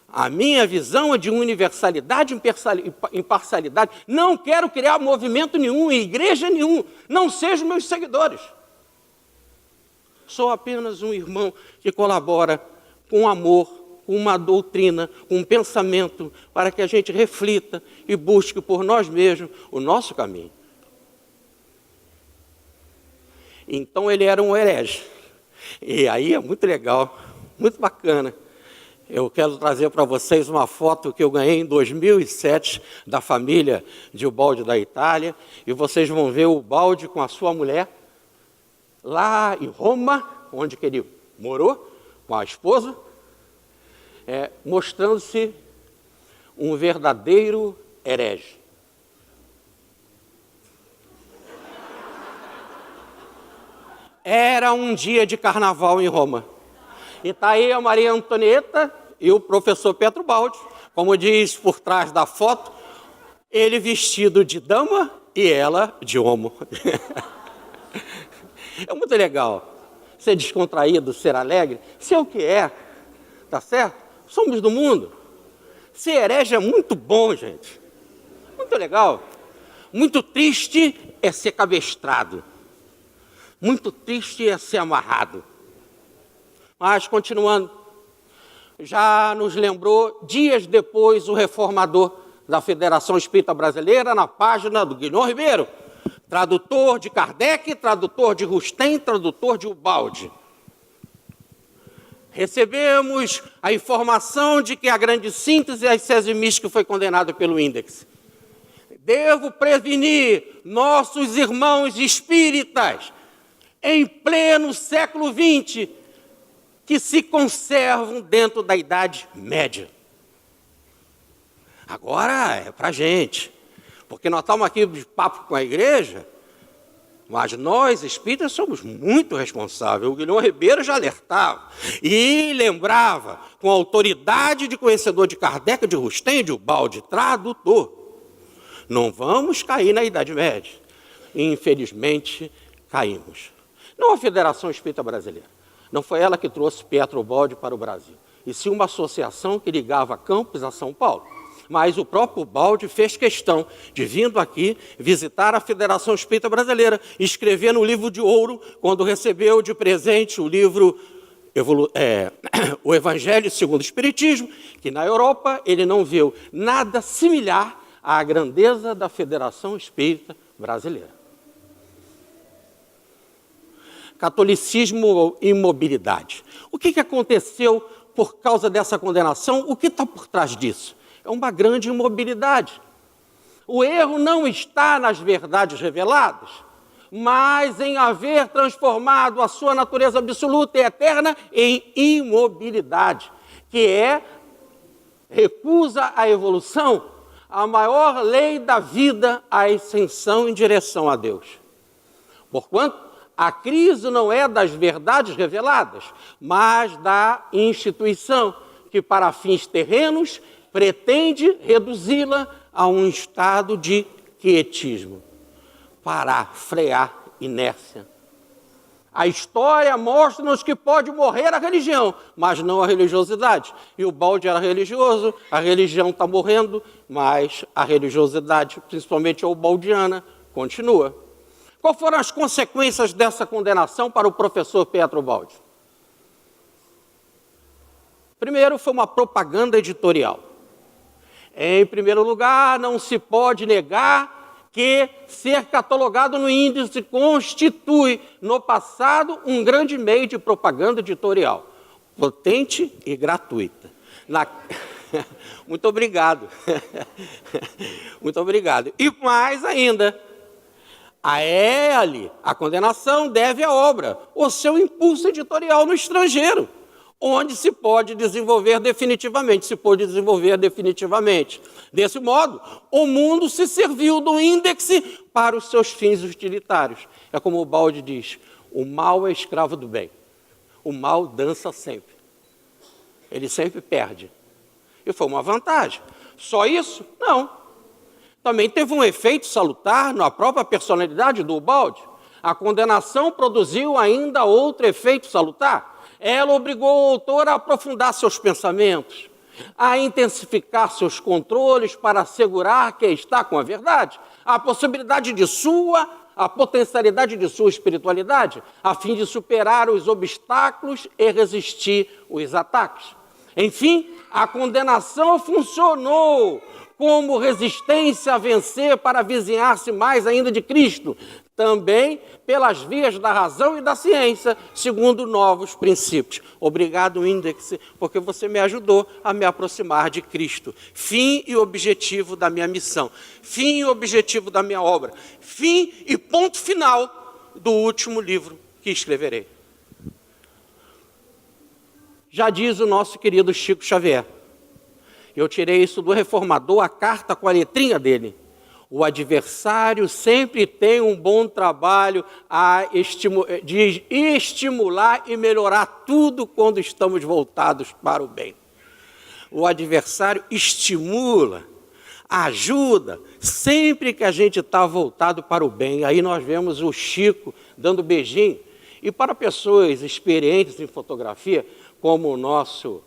A minha visão é de universalidade e imparcialidade. Não quero criar movimento nenhum, igreja nenhum. Não sejam meus seguidores. Sou apenas um irmão que colabora com amor, com uma doutrina, com um pensamento, para que a gente reflita e busque por nós mesmos o nosso caminho. Então ele era um herege. E aí é muito legal, muito bacana. Eu quero trazer para vocês uma foto que eu ganhei em 2007 da família de Ubaldi da Itália. E vocês vão ver o Ubaldi com a sua mulher lá em Roma, onde que ele morou, com a esposa, mostrando-se um verdadeiro herege. Era um dia de carnaval em Roma. E está aí a Maria Antonieta e o professor Pietro Baldi, como diz por trás da foto, ele vestido de dama e ela de homo. É muito legal ser descontraído, ser alegre, ser o que é, tá certo? Somos do mundo. Ser herege é muito bom, gente. Muito legal. Muito triste é ser cabestrado. Muito triste é ser amarrado. Mas, continuando, já nos lembrou, dias depois, o reformador da Federação Espírita Brasileira, na página do Guilherme Ribeiro, tradutor de Kardec, tradutor de Rustem, tradutor de Ubaldi. Recebemos a informação de que a grande síntese ascese mística foi condenada pelo índex. Devo prevenir nossos irmãos espíritas, em pleno século XX, que se conservam dentro da Idade Média. Agora é para a gente, porque nós estamos aqui de papo com a igreja, mas nós, espíritas, somos muito responsáveis. O Guilherme Ribeiro já alertava e lembrava, com a autoridade de conhecedor de Kardec, de Rustem, de Ubaldi, tradutor. Não vamos cair na Idade Média. Infelizmente, caímos. Não a Federação Espírita Brasileira. Não foi ela que trouxe Pietro Baldi para o Brasil, e sim uma associação que ligava Campos a São Paulo. Mas o próprio Baldi fez questão de, vindo aqui, visitar a Federação Espírita Brasileira, escrever no livro de ouro, quando recebeu de presente o livro O Evangelho segundo o Espiritismo, que na Europa ele não viu nada similar à grandeza da Federação Espírita Brasileira. Catolicismo e imobilidade. O que aconteceu por causa dessa condenação? O que está por trás disso? É uma grande imobilidade. O erro não está nas verdades reveladas, mas em haver transformado a sua natureza absoluta e eterna em imobilidade, que é recusa a evolução, a maior lei da vida, a ascensão em direção a Deus. Porquanto, a crise não é das verdades reveladas, mas da instituição, que para fins terrenos pretende reduzi-la a um estado de quietismo. Parar, frear, inércia. A história mostra-nos que pode morrer a religião, mas não a religiosidade. E o Balde era religioso, a religião está morrendo, mas a religiosidade, principalmente a baldiana, continua. Quais foram as consequências dessa condenação para o professor Pietro Baldi? Primeiro, foi uma propaganda editorial. Em primeiro lugar, não se pode negar que ser catalogado no índice constitui, no passado, um grande meio de propaganda editorial, potente e gratuita. Muito obrigado. Muito obrigado. E mais ainda, a condenação deve à obra o seu impulso editorial no estrangeiro, onde se pode desenvolver definitivamente, Desse modo, o mundo se serviu do índice para os seus fins utilitários. É como o Baldi diz, o mal é escravo do bem. O mal dança sempre. Ele sempre perde. E foi uma vantagem. Só isso? Não. Também teve um efeito salutar na própria personalidade do Baldi. A condenação produziu ainda outro efeito salutar. Ela obrigou o autor a aprofundar seus pensamentos, a intensificar seus controles para assegurar que está com a verdade, a potencialidade de sua espiritualidade, a fim de superar os obstáculos e resistir os ataques. Enfim, a condenação funcionou como resistência a vencer para avizinhar-se mais ainda de Cristo, também pelas vias da razão e da ciência, segundo novos princípios. Obrigado, Índice, porque você me ajudou a me aproximar de Cristo. Fim e objetivo da minha missão, fim e objetivo da minha obra, fim e ponto final do último livro que escreverei. Já diz o nosso querido Chico Xavier, eu tirei isso do Reformador, a carta com a letrinha dele. O adversário sempre tem um bom trabalho de estimular e melhorar tudo quando estamos voltados para o bem. O adversário estimula, ajuda, sempre que a gente está voltado para o bem. Aí nós vemos o Chico dando beijinho. E para pessoas experientes em fotografia, como o nosso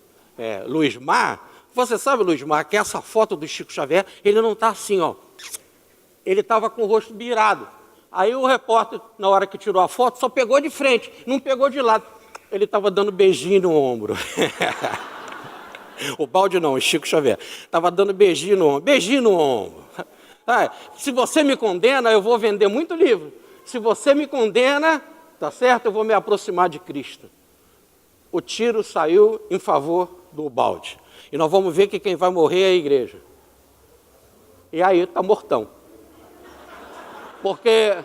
Luiz Mar, você sabe, Luiz Mar, que essa foto do Chico Xavier, ele não está assim, ó. Ele estava com o rosto virado. Aí o repórter, na hora que tirou a foto, só pegou de frente, não pegou de lado. Ele estava dando beijinho no ombro. O Baldi não, o Chico Xavier. Estava dando beijinho no ombro. Se você me condena, eu vou vender muito livro. Se você me condena, tá certo, eu vou me aproximar de Cristo. O tiro saiu em favor do Baldi. E nós vamos ver que quem vai morrer é a igreja. E aí está mortão. Porque,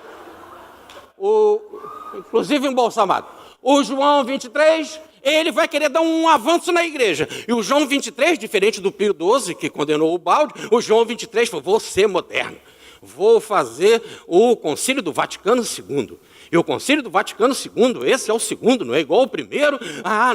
inclusive embalsamado, o João 23, ele vai querer dar um avanço na igreja. E o João 23, diferente do Pio XII, que condenou o Baldi, o João 23 falou, vou ser moderno. Vou fazer o Concílio do Vaticano II. E o Concílio do Vaticano II, esse é o segundo, não é igual ao primeiro.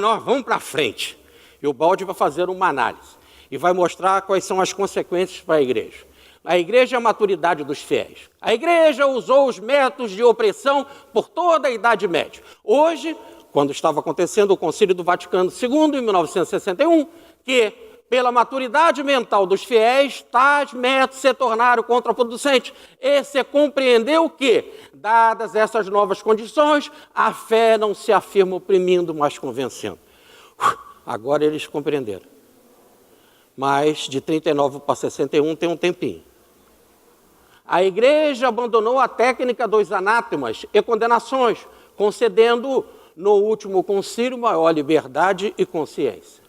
Nós vamos para frente. E o Baldi vai fazer uma análise. E vai mostrar quais são as consequências para a igreja. A igreja é a maturidade dos fiéis. A igreja usou os métodos de opressão por toda a Idade Média. Hoje, quando estava acontecendo o Concílio do Vaticano II, em 1961, que, pela maturidade mental dos fiéis, tais métodos se tornaram contraproducentes. E se compreendeu que, dadas essas novas condições, a fé não se afirma oprimindo, mas convencendo. Agora eles compreenderam. Mas de 39 para 61 tem um tempinho. A igreja abandonou a técnica dos anátemas e condenações, concedendo no último concílio maior liberdade e consciência.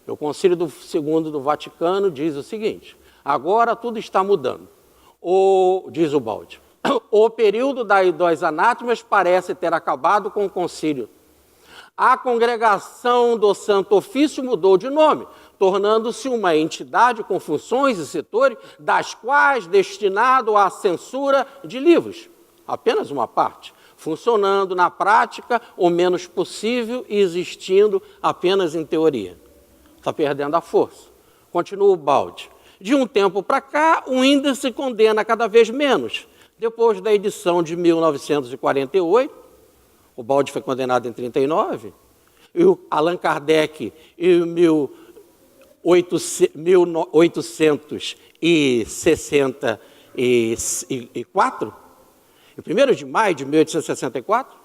O Concílio II do Vaticano diz o seguinte, agora tudo está mudando, diz o Baldi. O período dos anátemas parece ter acabado com o concílio. A congregação do Santo Ofício mudou de nome, tornando-se uma entidade com funções e setores, das quais destinado à censura de livros, apenas uma parte, funcionando na prática o menos possível e existindo apenas em teoria. Está perdendo a força. Continua o Baldi. De um tempo para cá, o índice condena cada vez menos. Depois da edição de 1948, o Baldi foi condenado em 1939, e o Allan Kardec, em 1864, em 1º de maio de 1864,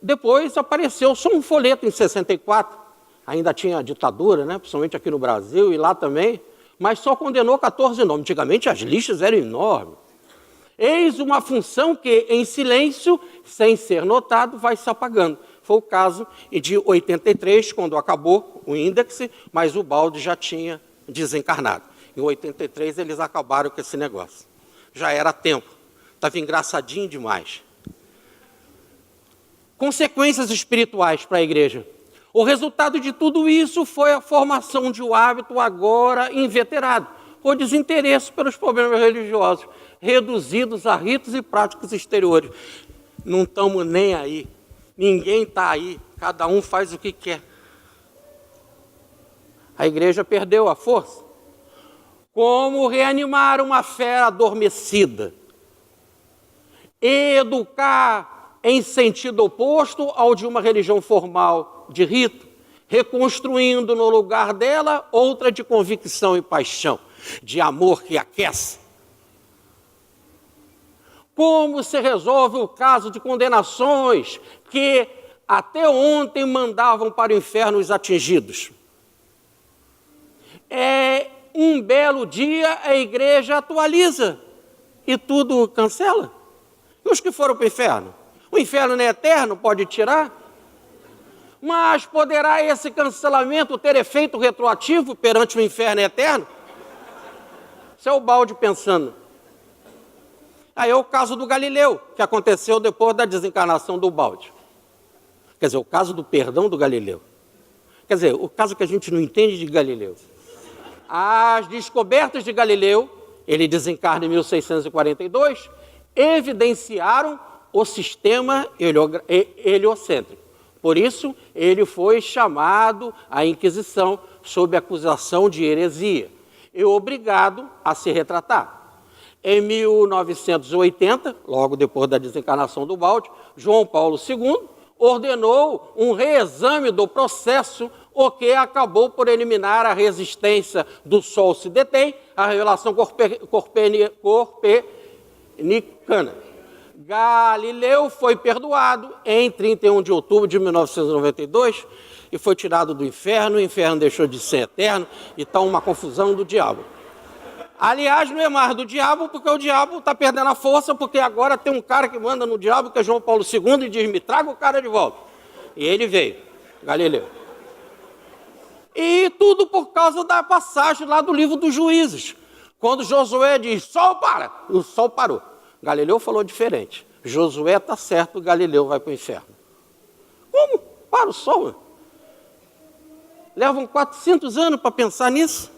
depois apareceu só um folheto em 64, ainda tinha ditadura, né? Principalmente aqui no Brasil e lá também, mas só condenou 14 nomes. Antigamente as listas eram enormes. Eis uma função que, em silêncio, sem ser notado, vai se apagando. Foi o caso de 83, quando acabou o índice, mas o Baldi já tinha desencarnado. Em 83 eles acabaram com esse negócio. Já era tempo. Estava engraçadinho demais. Consequências espirituais para a igreja. O resultado de tudo isso foi a formação de um hábito agora inveterado, o desinteresse pelos problemas religiosos, reduzidos a ritos e práticas exteriores. Não estamos nem aí. Ninguém está aí. Cada um faz o que quer. A igreja perdeu a força. Como reanimar uma fé adormecida? Educar em sentido oposto ao de uma religião formal de rito, reconstruindo no lugar dela outra de convicção e paixão, de amor que aquece. Como se resolve o caso de condenações que até ontem mandavam para o inferno os atingidos? Um belo dia a igreja atualiza e tudo cancela. E os que foram para o inferno? O inferno não é eterno, pode tirar? Mas poderá esse cancelamento ter efeito retroativo perante o inferno eterno? Isso é o Baldi pensando. Aí é o caso do Galileu, que aconteceu depois da desencarnação do Baldi. Quer dizer, o caso do perdão do Galileu. Quer dizer, o caso que a gente não entende de Galileu. As descobertas de Galileu, ele desencarna em 1642, evidenciaram o sistema heliocêntrico. Por isso, ele foi chamado à Inquisição sob acusação de heresia e obrigado a se retratar. Em 1980, logo depois da desencarnação do Baldi, João Paulo II ordenou um reexame do processo, o que acabou por eliminar a resistência do Sol se detém à revelação copernicana. Galileu foi perdoado em 31 de outubro de 1992 e foi tirado do inferno, o inferno deixou de ser eterno e está uma confusão do diabo. Aliás, não é mais do diabo, porque o diabo está perdendo a força, porque agora tem um cara que manda no diabo, que é João Paulo II, e diz, me traga o cara de volta. E ele veio, Galileu. E tudo por causa da passagem lá do livro dos Juízes. Quando Josué diz, sol para, o sol parou. Galileu falou diferente. Josué está certo, Galileu vai para o inferno. Como? Para o sol? Levam 400 anos para pensar nisso.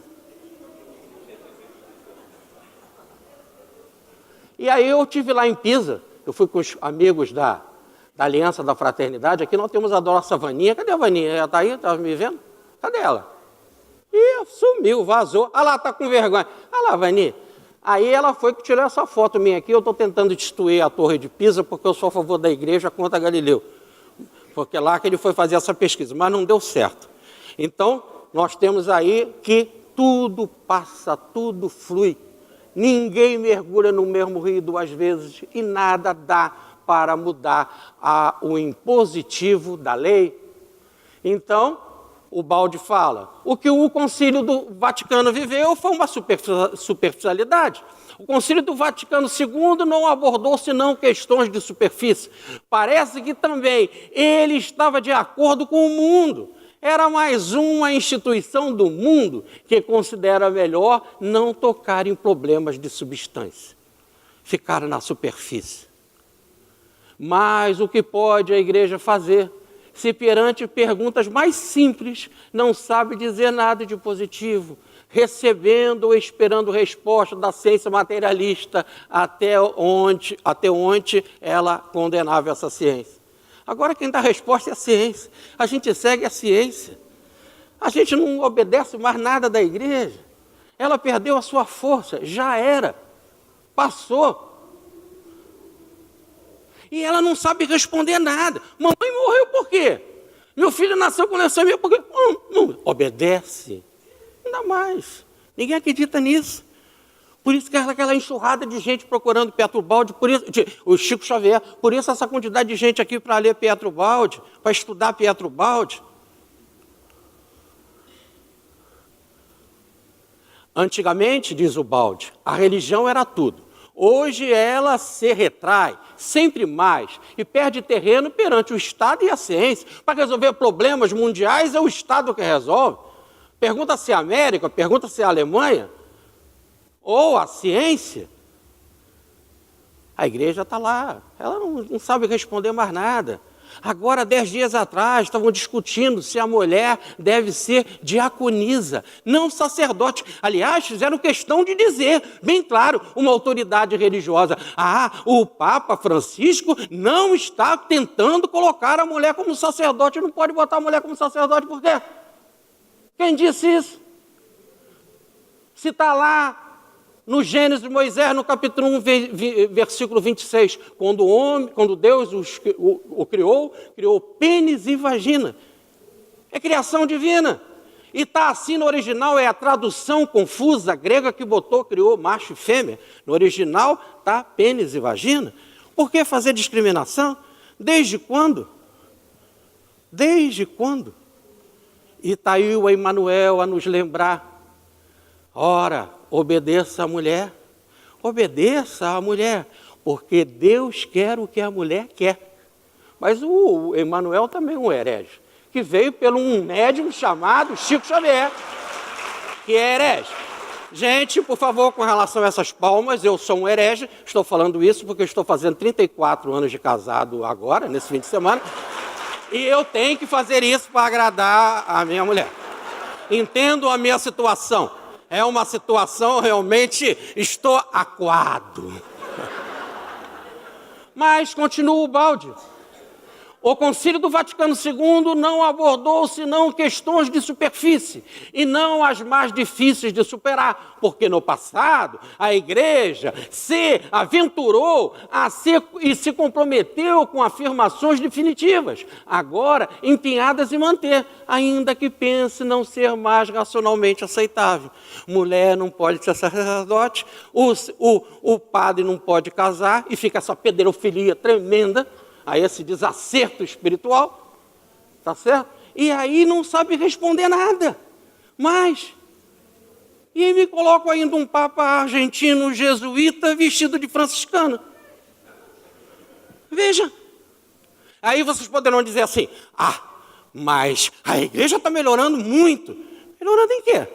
E aí eu estive lá em Pisa, eu fui com os amigos da Aliança da Fraternidade, aqui nós temos a nossa Vaninha. Cadê a Vaninha? Ela está aí? Estava me vendo? Cadê ela? Ih, sumiu, vazou. Ah lá, está com vergonha. Ah lá, Vaninha. Aí ela foi que tirou essa foto minha aqui, eu estou tentando destruir a Torre de Pisa, porque eu sou a favor da igreja contra Galileu. Porque lá que ele foi fazer essa pesquisa, mas não deu certo. Então, nós temos aí que tudo passa, tudo flui. Ninguém mergulha no mesmo rio duas vezes e nada dá para mudar o impositivo da lei. Então, o Baldi fala, o que o Concílio do Vaticano viveu foi uma superficialidade. O Concílio do Vaticano II não abordou senão questões de superfície. Parece que também ele estava de acordo com o mundo. Era mais uma instituição do mundo que considera melhor não tocar em problemas de substância, ficar na superfície. Mas o que pode a igreja fazer se perante perguntas mais simples não sabe dizer nada de positivo, recebendo ou esperando resposta da ciência materialista até onde ela condenava essa ciência. Agora quem dá a resposta é a ciência. A gente segue a ciência. A gente não obedece mais nada da igreja. Ela perdeu a sua força, já era, passou. E ela não sabe responder nada. Mamãe morreu por quê? Meu filho nasceu com leucemia por quê? Não obedece. Não dá mais. Ninguém acredita nisso. Por isso que aquela enxurrada de gente procurando Pietro Baldi, por isso, o Chico Xavier, por isso essa quantidade de gente aqui para ler Pietro Baldi, para estudar Pietro Baldi. Antigamente, diz o Baldi, a religião era tudo. Hoje ela se retrai sempre mais e perde terreno perante o Estado e a ciência. Para resolver problemas mundiais é o Estado que resolve. Pergunta se a América, pergunta se a Alemanha ou a ciência. A igreja está lá, ela não sabe responder mais nada. Agora, 10 dias atrás, estavam discutindo se a mulher deve ser diaconisa, não sacerdote. Aliás, fizeram questão de dizer, bem claro, uma autoridade religiosa. O Papa Francisco não está tentando colocar a mulher como sacerdote, não pode botar a mulher como sacerdote, por quê? Quem disse isso? Se está lá no Gênesis de Moisés, no capítulo 1, versículo 26, quando Deus o criou pênis e vagina. É criação divina. E está assim no original, é a tradução confusa grega que criou macho e fêmea. No original está pênis e vagina. Por que fazer discriminação? Desde quando? Desde quando? E está aí o Emmanuel a nos lembrar. Ora, obedeça à mulher, porque Deus quer o que a mulher quer. Mas o Emmanuel também é um herege, que veio por um médium chamado Chico Xavier, que é herege. Gente, por favor, com relação a essas palmas, eu sou um herege, estou falando isso porque eu estou fazendo 34 anos de casado agora, nesse fim de semana, e eu tenho que fazer isso para agradar a minha mulher. Entendo a minha situação. É uma situação, realmente, estou acuado. Mas continua o Baldi. O Concílio do Vaticano II não abordou senão questões de superfície e não as mais difíceis de superar, porque no passado a Igreja se aventurou e se comprometeu com afirmações definitivas, agora empenhadas em manter, ainda que pense não ser mais racionalmente aceitável. Mulher não pode ser sacerdote, o padre não pode casar e fica essa pederofilia tremenda, a esse desacerto espiritual, tá certo? E aí não sabe responder nada. Mas, e aí me coloco ainda um papa argentino jesuíta vestido de franciscano. Veja. Aí vocês poderão dizer assim, mas a igreja está melhorando muito. Melhorando em quê?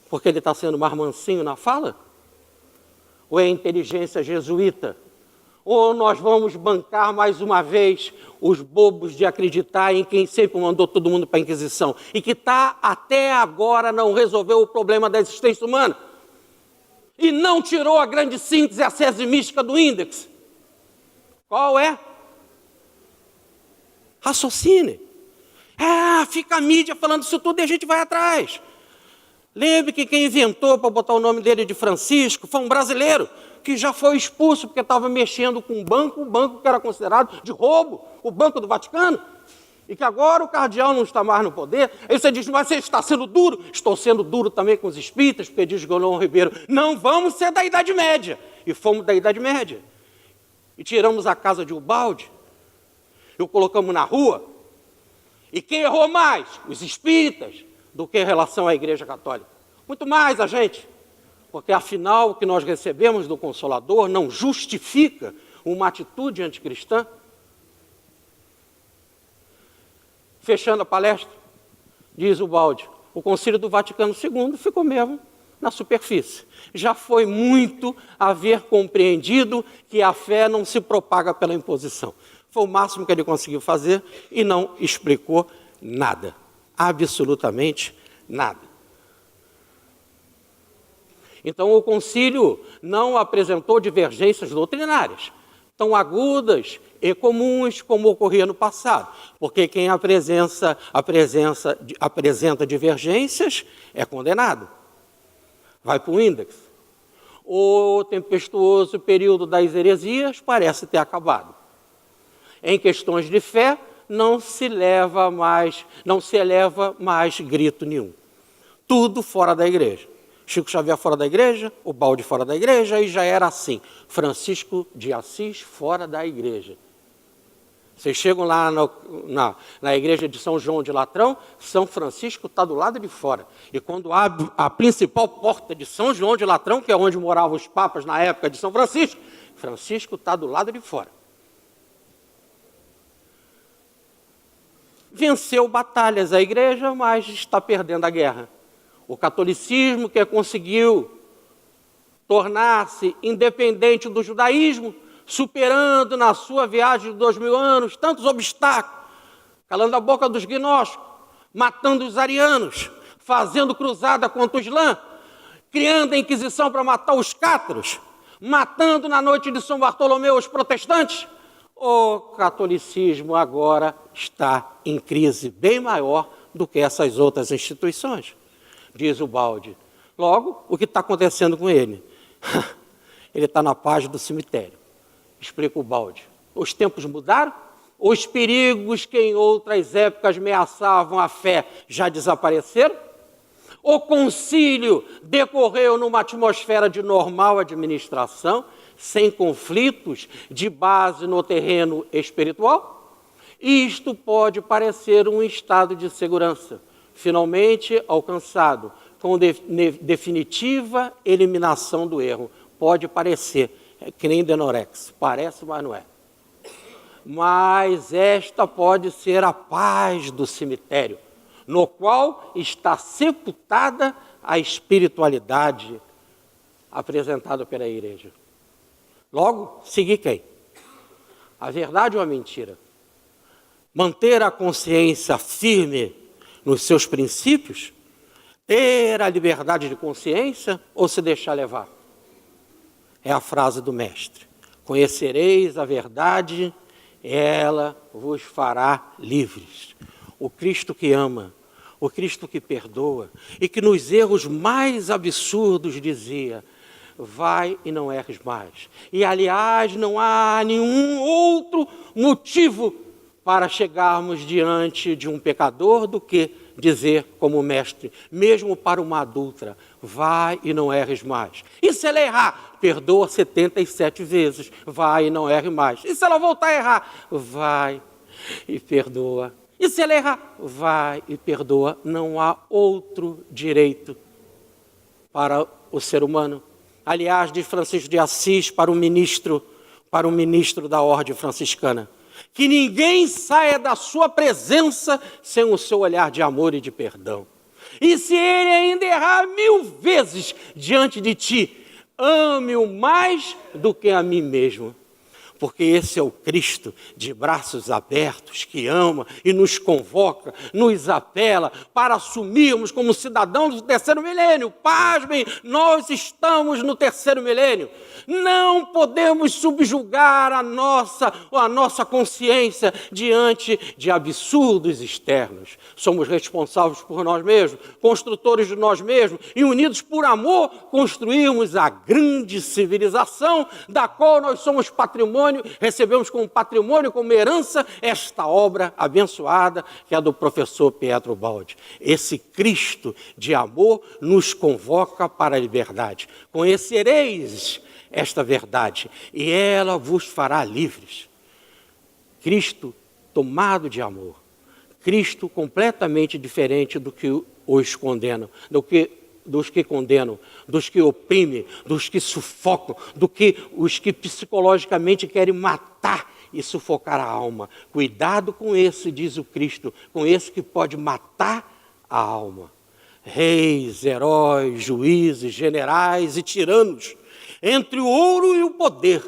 Porque ele está sendo mais mansinho na fala? Ou é inteligência jesuíta? Ou nós vamos bancar mais uma vez os bobos de acreditar em quem sempre mandou todo mundo para a Inquisição e que até agora não resolveu o problema da existência humana e não tirou a grande síntese, a sese mística do índex? Qual é? Raciocine. Fica a mídia falando isso tudo e a gente vai atrás. Lembre que quem inventou para botar o nome dele de Francisco foi um brasileiro que já foi expulso porque estava mexendo com um banco que era considerado de roubo, o Banco do Vaticano, e que agora o cardeal não está mais no poder. Aí você diz, mas você está sendo duro? Estou sendo duro também com os espíritas, porque diz Golão Ribeiro, não vamos ser da Idade Média. E fomos da Idade Média. E tiramos a casa de Ubaldi, e o colocamos na rua. E quem errou mais? Os espíritas, do que em relação à Igreja Católica. Muito mais a gente. Porque, afinal, o que nós recebemos do Consolador não justifica uma atitude anticristã. Fechando a palestra, diz o Baldi, o Concílio do Vaticano II ficou mesmo na superfície. Já foi muito haver compreendido que a fé não se propaga pela imposição. Foi o máximo que ele conseguiu fazer e não explicou nada, absolutamente nada. Então, o concílio não apresentou divergências doutrinárias tão agudas e comuns como ocorria no passado, porque quem apresenta divergências é condenado, vai para o índex. O tempestuoso período das heresias parece ter acabado. Em questões de fé, não se eleva mais grito nenhum. Tudo fora da igreja. Chico Xavier fora da igreja, o Balde fora da igreja, e já era assim. Francisco de Assis fora da igreja. Vocês chegam lá na igreja de São João de Latrão, São Francisco está do lado de fora. E quando abre a principal porta de São João de Latrão, que é onde moravam os papas na época de São Francisco, Francisco está do lado de fora. Venceu batalhas a igreja, mas está perdendo a guerra. O catolicismo, que conseguiu tornar-se independente do judaísmo, superando na sua viagem de 2000 anos tantos obstáculos, calando a boca dos gnósticos, matando os arianos, fazendo cruzada contra o Islã, criando a Inquisição para matar os cátaros, matando na noite de São Bartolomeu os protestantes. O catolicismo agora está em crise bem maior do que essas outras instituições, diz o Balde. Logo, o que está acontecendo com ele? Ele está na paz do cemitério. Explica o Balde. Os tempos mudaram? Os perigos que em outras épocas ameaçavam a fé já desapareceram? O concílio decorreu numa atmosfera de normal administração, sem conflitos de base no terreno espiritual? Isto pode parecer um estado de segurança, finalmente alcançado, com definitiva eliminação do erro. Pode parecer, que nem Denorex, parece, mas não é. Mas esta pode ser a paz do cemitério, no qual está sepultada a espiritualidade apresentada pela igreja. Logo, seguir quem? A verdade ou a mentira? Manter a consciência firme nos seus princípios? Ter a liberdade de consciência ou se deixar levar? É a frase do mestre. Conhecereis a verdade, ela vos fará livres. O Cristo que ama, o Cristo que perdoa e que nos erros mais absurdos dizia: vai e não erres mais. E, aliás, não há nenhum outro motivo para chegarmos diante de um pecador do que dizer como mestre, mesmo para uma adúltera: vai e não erres mais. E se ela errar? Perdoa 77 vezes, vai e não erre mais. E se ela voltar a errar? Vai e perdoa. E se ela errar? Vai e perdoa. Não há outro direito para o ser humano. Aliás, diz Francisco de Assis para o ministro da ordem franciscana: que ninguém saia da sua presença sem o seu olhar de amor e de perdão. E se ele ainda errar 1000 vezes diante de ti, ame-o mais do que a mim mesmo. Porque esse é o Cristo de braços abertos, que ama e nos convoca, nos apela para assumirmos como cidadãos do terceiro milênio. Pasmem, nós estamos no terceiro milênio. Não podemos subjugar a nossa consciência diante de absurdos externos. Somos responsáveis por nós mesmos, construtores de nós mesmos, e unidos por amor construímos a grande civilização da qual nós somos patrimônio. Recebemos como patrimônio, como herança, esta obra abençoada que é a do professor Pietro Baldi. Esse Cristo de amor nos convoca para a liberdade. Conhecereis esta verdade e ela vos fará livres. Cristo tomado de amor. Cristo completamente diferente do que os condenam, dos que condenam, dos que oprimem, dos que sufocam, os que psicologicamente querem matar e sufocar a alma. Cuidado com esse, diz o Cristo, com esse que pode matar a alma. Reis, heróis, juízes, generais e tiranos, entre o ouro e o poder,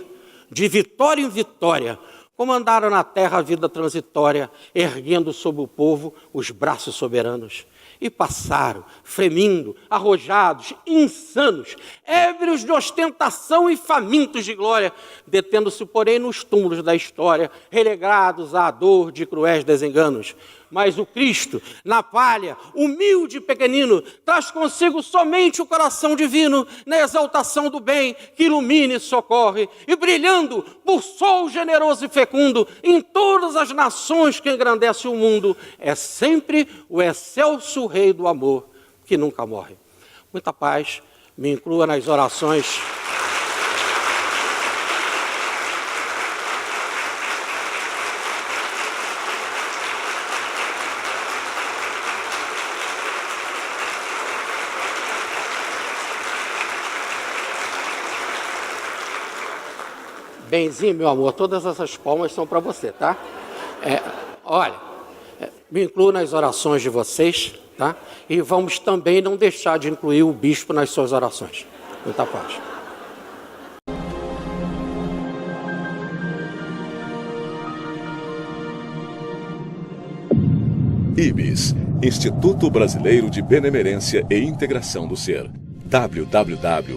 de vitória em vitória, Comandaram na terra a vida transitória, erguendo sobre o povo os braços soberanos. E passaram, fremindo, arrojados, insanos, ébrios de ostentação e famintos de glória, detendo-se, porém, nos túmulos da história, relegados à dor de cruéis desenganos. Mas o Cristo, na palha, humilde e pequenino, traz consigo somente o coração divino, na exaltação do bem, que ilumina e socorre, e brilhando por sol generoso e fecundo, em todas as nações que engrandece o mundo, é sempre o excelso Rei do amor, que nunca morre. Muita paz, me inclua nas orações. Benzinho, meu amor, todas essas palmas são para você, tá? Me incluo nas orações de vocês, tá? E vamos também não deixar de incluir o bispo nas suas orações. Muita paz. IBS, Instituto Brasileiro de Benemerência e Integração do Ser. www.ibis.org